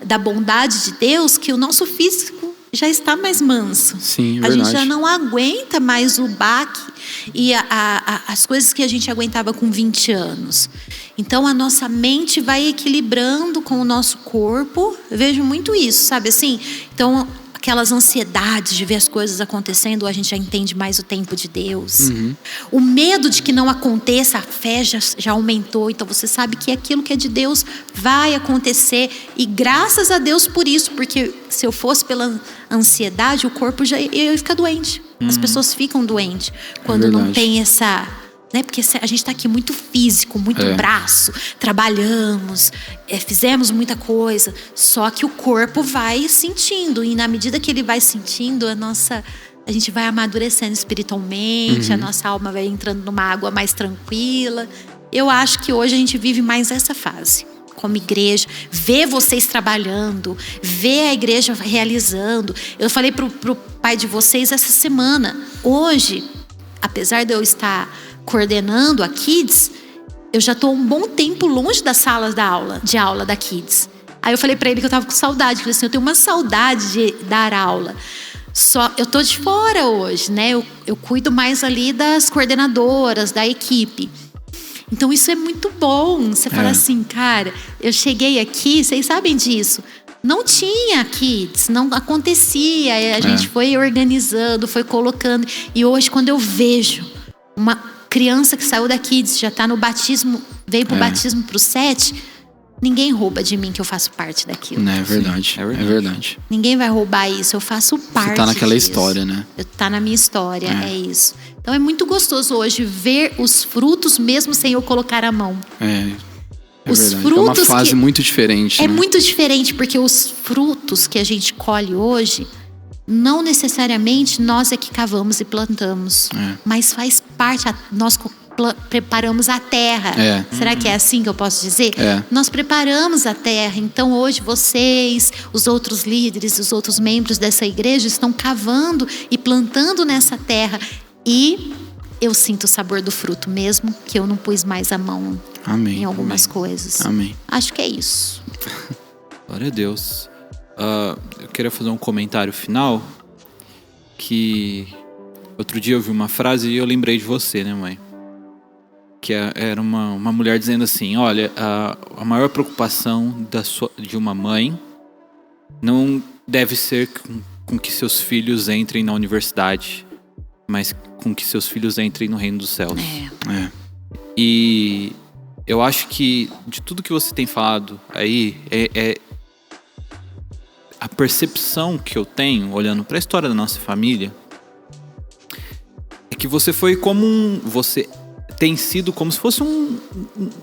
da bondade de Deus, que o nosso físico já está mais manso. Sim, a verdade. gente já não aguenta mais o baque e as coisas que a gente aguentava com 20 anos. Então a nossa mente vai equilibrando com o nosso corpo. Eu vejo muito isso, sabe assim? Então aquelas ansiedades de ver as coisas acontecendo, a gente já entende mais o tempo de Deus. O medo de que não aconteça, a fé já aumentou. Então você sabe que aquilo que é de Deus vai acontecer. E graças a Deus por isso, porque se eu fosse pela ansiedade, o corpo já ia ficar doente. As pessoas ficam doentes quando não tem essa... Né? Porque a gente está aqui muito físico, muito braço, trabalhamos, fizemos muita coisa, só que o corpo vai sentindo, e na medida que ele vai sentindo, a gente vai amadurecendo espiritualmente, a nossa alma vai entrando numa água mais tranquila. Eu acho que hoje a gente vive mais essa fase, como igreja, ver vocês trabalhando, ver a igreja realizando. Eu falei pro pai de vocês essa semana, hoje, apesar de eu estar coordenando a Kids, eu já estou um bom tempo longe das salas de aula da Kids. Aí eu falei para ele que eu estava com saudade. Eu falei assim, eu tenho uma saudade de dar aula. Só eu tô de fora hoje, né? Eu cuido mais ali das coordenadoras, da equipe. Então isso é muito bom. Você fala assim, cara, eu cheguei aqui, vocês sabem disso. Não tinha kids, não acontecia. A gente foi organizando, foi colocando. E hoje, quando eu vejo uma criança que saiu da kids, já tá no batismo, veio pro batismo pro 7, ninguém rouba de mim que eu faço parte daquilo. Não, é verdade, é verdade. Ninguém vai roubar isso, eu faço parte. Você tá naquela disso. História, né? Tá na minha história, é isso. Então é muito gostoso hoje ver os frutos mesmo sem eu colocar a mão. Os verdade. Frutos é uma fase muito diferente. É né? muito diferente, porque os frutos que a gente colhe hoje, não necessariamente nós é que cavamos e plantamos. Mas faz parte, nós preparamos a terra. Será que é assim que eu posso dizer? Nós preparamos a terra. Então hoje vocês, os outros líderes, os outros membros dessa igreja estão cavando e plantando nessa terra. E eu sinto o sabor do fruto mesmo, que eu não pus mais a mão em algumas coisas. Amém. Acho que é isso. Glória a Deus. Eu queria fazer um comentário final, que outro dia eu vi uma frase e eu lembrei de você, né, mãe? Que era uma mulher dizendo assim, olha, a maior preocupação de uma mãe não deve ser com que seus filhos entrem na universidade, mas com que seus filhos entrem no reino dos céus. E eu acho que de tudo que você tem falado aí, a percepção que eu tenho, olhando para a história da nossa família, é que você foi você tem sido como se fosse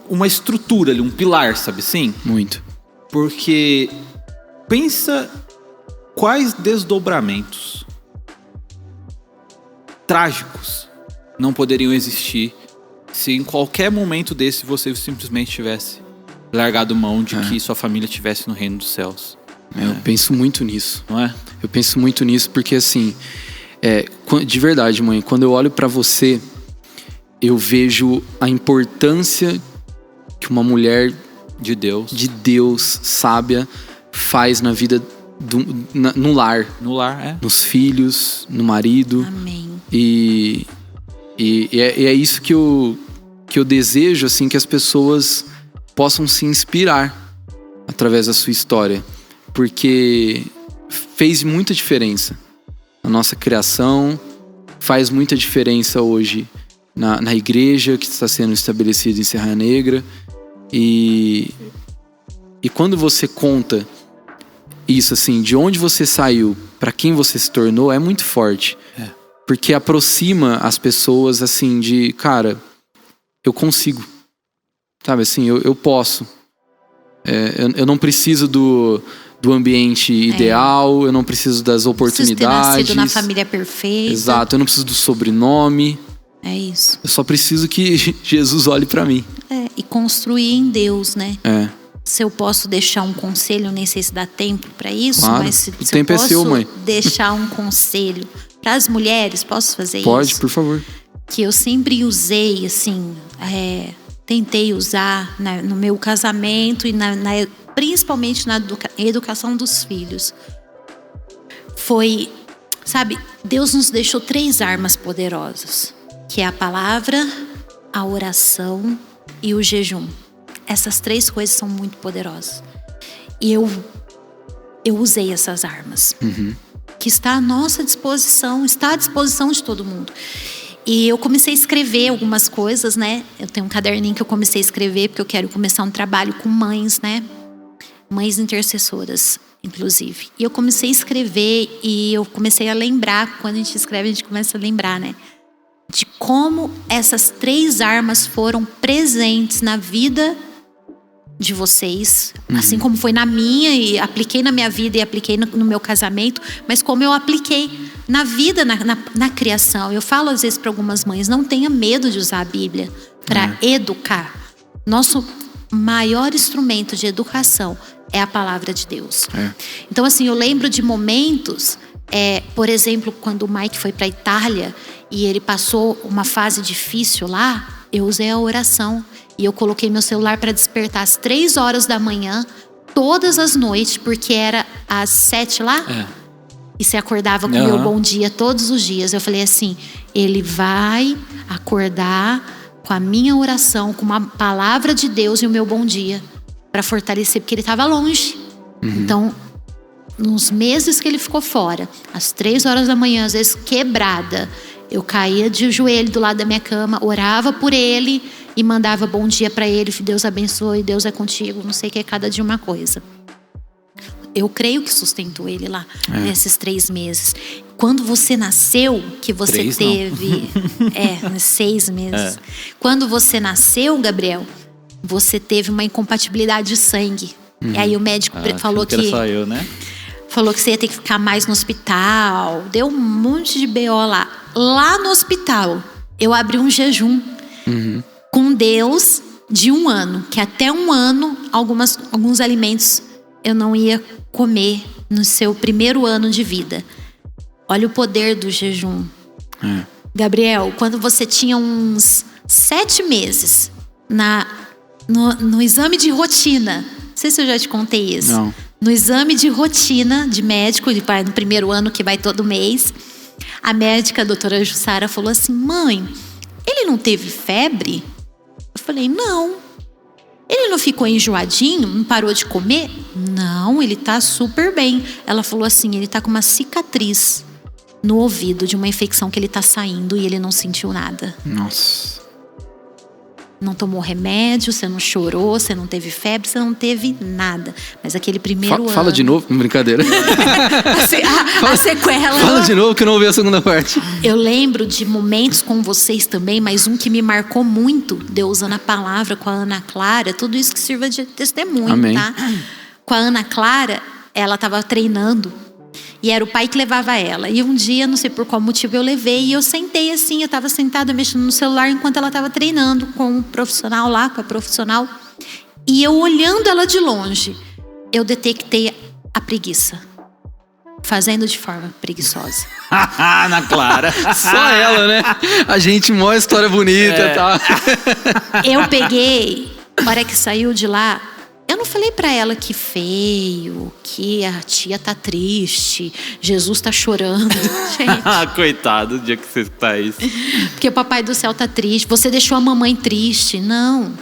uma estrutura ali, um pilar, sabe assim? Muito. Porque pensa quais desdobramentos trágicos não poderiam existir se em qualquer momento desse você simplesmente tivesse largado mão de que sua família estivesse no reino dos céus. Eu penso muito nisso. Não é? Eu penso muito nisso porque assim, de verdade, mãe, quando eu olho pra você, eu vejo a importância que uma mulher de Deus sábia faz na vida no lar. No lar, nos filhos, no marido. Amém. E é isso que eu desejo, assim, que as pessoas possam se inspirar através da sua história. Porque fez muita diferença na nossa criação, faz muita diferença hoje na igreja que está sendo estabelecida em Serra Negra. E quando você conta isso, assim, de onde você saiu para quem você se tornou, é muito forte. Porque aproxima as pessoas, assim, de, cara, eu consigo. Sabe, assim, eu posso. Eu não preciso do ambiente ideal, eu não preciso das oportunidades. Preciso ter nascido na família perfeita. Exato, eu não preciso do sobrenome. É isso. Eu só preciso que Jesus olhe pra mim. E construir em Deus, né? Se eu posso deixar um conselho, nem sei se dá tempo pra isso, claro. Mas se o tempo eu posso é seu, mãe. deixar um conselho para as mulheres, posso fazer Pode, isso? Por favor. Que eu sempre usei, assim, tentei usar no meu casamento e principalmente na educação dos filhos. Foi, sabe, Deus nos deixou 3 armas poderosas, que é a palavra, a oração e o jejum. Essas 3 coisas são muito poderosas. E eu usei essas armas. Que está à nossa disposição, está à disposição de todo mundo. E eu comecei a escrever algumas coisas, né? Eu tenho um caderninho que eu comecei a escrever, porque eu quero começar um trabalho com mães, né? Mães intercessoras, inclusive. E eu comecei a escrever e eu comecei a lembrar, quando a gente escreve, a gente começa a lembrar, né? De como essas 3 armas foram presentes na vida de vocês, assim como foi na minha, e apliquei na minha vida e apliquei no meu casamento, mas como eu apliquei na vida, na criação. Eu falo às vezes para algumas mães, não tenha medo de usar a Bíblia para educar. Nosso maior instrumento de educação é a palavra de Deus. Então assim, eu lembro de momentos, por exemplo, quando o Mike foi para a Itália e ele passou uma fase difícil lá, eu usei a oração. E eu coloquei meu celular para despertar às 3 horas da manhã, todas as noites, porque era às 7 lá. E você acordava com o meu bom dia todos os dias. Eu falei assim, ele vai acordar com a minha oração, com uma palavra de Deus e o meu bom dia, para fortalecer, porque ele estava longe. Então, nos meses que ele ficou fora, às 3 horas da manhã, às vezes quebrada, eu caía de joelho do lado da minha cama, orava por ele e mandava bom dia para ele. Deus abençoe, Deus é contigo, não sei o que, cada dia uma coisa. Eu creio que sustentou ele lá nesses 3 meses. Quando você nasceu, que você 3, teve... 6 meses. Quando você nasceu, Gabriel, você teve uma incompatibilidade de sangue. E aí o médico falou que... era só eu, né? Falou que você ia ter que ficar mais no hospital. Deu um monte de BO lá. Lá no hospital, eu abri um jejum com Deus de 1 ano. Que até 1 ano, alguns alimentos eu não ia comer no seu primeiro ano de vida. Olha o poder do jejum. Gabriel, quando você tinha uns 7 meses no exame de rotina, não sei se eu já te contei isso. Não. No exame de rotina de médico, no primeiro ano que vai todo mês, a médica, a doutora Jussara, falou assim: mãe, ele não teve febre? Eu falei, não. Ele não ficou enjoadinho? Não parou de comer? Não, ele tá super bem. Ela falou assim, ele tá com uma cicatriz no ouvido de uma infecção que ele tá saindo e ele não sentiu nada. Nossa. Não tomou remédio, você não chorou, você não teve febre, você não teve nada. Mas aquele primeiro ano... Fala de novo, brincadeira. a sequela... Fala de novo que eu não ouvi a segunda parte. Eu lembro de momentos com vocês também, mas um que me marcou muito, Deus usando a palavra com a Ana Clara, tudo isso que sirva de testemunho, Amém. tá? Com a Ana Clara, ela estava treinando e era o pai que levava ela. E um dia, não sei por qual motivo, eu levei e eu sentei assim, eu estava sentada mexendo no celular enquanto ela estava treinando com um profissional lá, com a profissional. E eu olhando ela de longe, eu detectei a preguiça. Fazendo de forma preguiçosa. Ana Clara. Só ela, né? A gente, mó história bonita e tal. Eu peguei, na hora que saiu de lá, eu não falei pra ela que feio, que a tia tá triste, Jesus tá chorando. Gente, Coitado, o dia que você escutar isso. porque o papai do céu tá triste, você deixou a mamãe triste. Não,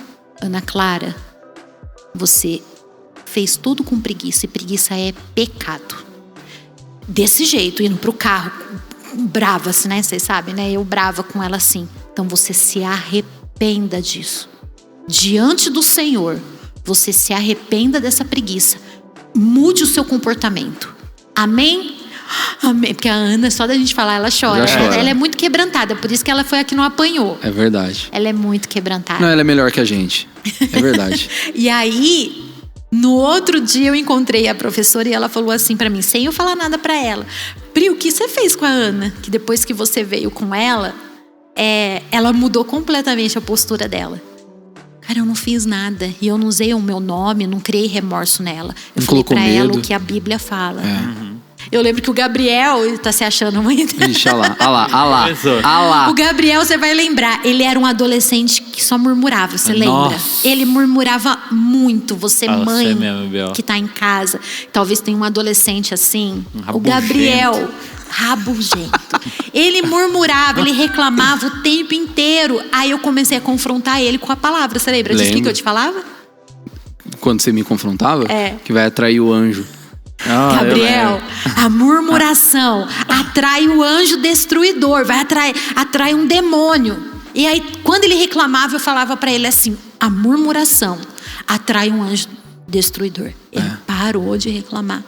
Ana Clara, você fez tudo com preguiça, e preguiça é pecado. Desse jeito, indo pro carro, brava, assim, né? Vocês sabem, né? Eu brava com ela assim. Então você se arrependa disso. Diante do Senhor, você se arrependa dessa preguiça. Mude o seu comportamento. Amém? Amém. Porque a Ana, só da gente falar, ela chora. Já chora. Ela é muito quebrantada, por isso que ela foi a que não apanhou. É verdade. Ela é muito quebrantada. Não, ela é melhor que a gente. É verdade. E aí, no outro dia eu encontrei a professora e ela falou assim pra mim, sem eu falar nada pra ela: Pri, o que você fez com a Ana? Que depois que você veio com ela, ela mudou completamente a postura dela. Cara, eu não fiz nada. E eu não usei o meu nome, não criei remorso nela. Eu Não falei colocou pra ela medo. o que a Bíblia fala. Eu lembro que o Gabriel, ele tá se achando muito... Ixi, olha lá. Começou. O Gabriel, você vai lembrar, ele era um adolescente que só murmurava, você lembra? Nossa. Ele murmurava muito. Você, Fala mãe, você mesmo, Bel. que tá em casa, talvez tenha um adolescente assim. O rabugento. Gabriel, rabugento. Ele murmurava, ele reclamava o tempo inteiro. Aí eu comecei a confrontar ele com a palavra. Você lembra disso? O que Lembro. eu te falava? Quando você me confrontava, É. que vai atrair o anjo. Gabriel, a murmuração atrai o anjo destruidor, atrai um demônio. E aí, quando ele reclamava, eu falava pra ele assim: a murmuração atrai um anjo destruidor. Ele parou de reclamar.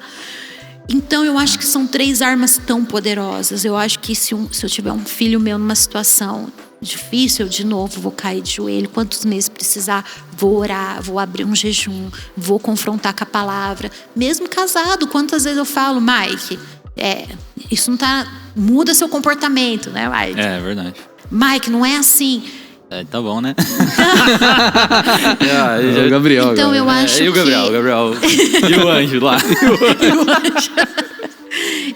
Então, eu acho que são 3 armas tão poderosas. Eu acho que se eu tiver um filho meu numa situação difícil, eu de novo vou cair de joelho. Quantos meses precisar, vou orar, vou abrir um jejum, vou confrontar com a palavra. Mesmo casado, quantas vezes eu falo: Mike, isso não tá... Muda seu comportamento, né, Mike? É verdade. Mike, não é assim. Tá bom, né? O Gabriel. Então agora. eu acho E o Gabriel? E o anjo lá?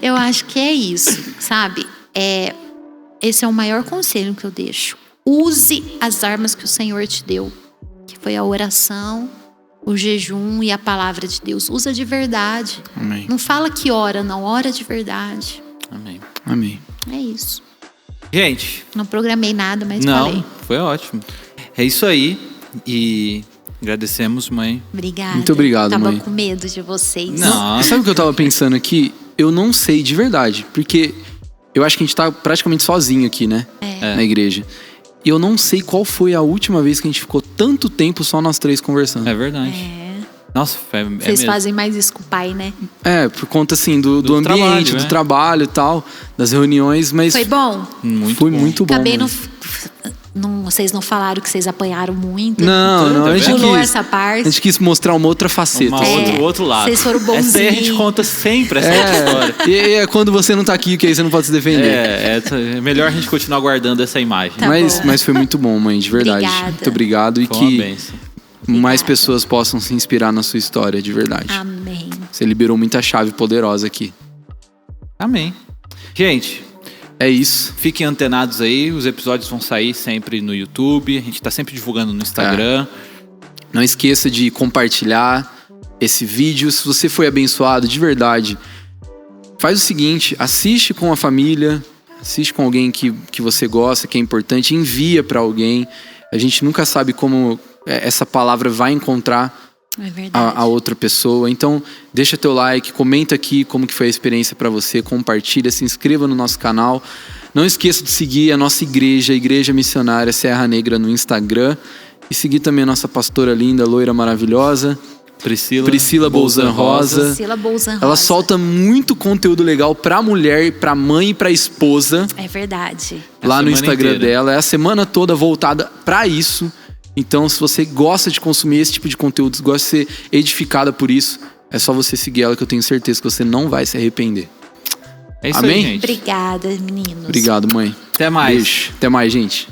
Eu acho que é isso, sabe? Esse é o maior conselho que eu deixo. Use as armas que o Senhor te deu, que foi a oração o jejum e a palavra de Deus. Usa de verdade. Amém. Não fala que ora, não. Ora de verdade. Amém. Amém. É isso. Gente. Não programei nada, mas Não, falei. foi ótimo. É isso aí. E agradecemos, mãe. Obrigada. Muito obrigado, Tava mãe. com medo de vocês. Não. Sabe o que eu tava pensando aqui? Eu não sei de verdade, porque eu acho que a gente tá praticamente sozinho aqui, né? Na igreja. E eu não sei qual foi a última vez que a gente ficou tanto tempo só nós três conversando. É verdade. Nossa, Vocês mesmo. fazem mais isso com o pai, né? Por conta, assim, do ambiente, trabalho, do trabalho e tal, das reuniões, mas Foi bom? foi muito bom. Acabei mano. vocês não falaram que vocês apanharam muito. Não, a gente Pulou quis, essa parte. a gente quis mostrar uma outra faceta. O outro lado. Vocês foram bonzinhos. Essa aí a gente conta sempre essa história. E é quando você não tá aqui, que aí você não pode se defender. É melhor a gente continuar guardando essa imagem. Tá bom. Mas foi muito bom, mãe, de verdade. Obrigada. Muito obrigado. E Foi uma que bênção. mais Obrigada. pessoas possam se inspirar na sua história, de verdade. Amém. Você liberou muita chave poderosa aqui. Amém. Gente, É isso. fiquem antenados aí. Os episódios vão sair sempre no YouTube. A gente tá sempre divulgando no Instagram. Não esqueça de compartilhar esse vídeo. Se você foi abençoado de verdade, faz o seguinte, assiste com a família, assiste com alguém que você gosta, que é importante, envia para alguém. A gente nunca sabe como essa palavra vai encontrar É verdade. a outra pessoa. Então, deixa teu like, comenta aqui como que foi a experiência para você, compartilha, se inscreva no nosso canal. Não esqueça de seguir a nossa igreja, a Igreja Missionária Serra Negra no Instagram. E seguir também a nossa pastora linda, loira maravilhosa, Priscila Bolzan Rosa. Priscila Bolzan Rosa. Ela solta muito conteúdo legal pra mulher, pra mãe e pra esposa É verdade. lá no semana Instagram inteira. dela. É a semana toda voltada pra isso. Então, se você gosta de consumir esse tipo de conteúdo, gosta de ser edificada por isso, é só você seguir ela que eu tenho certeza que você não vai se arrepender. É isso Amém? aí, gente. Obrigada, meninos. Obrigado, mãe. Até mais. Beijo. Até mais, gente.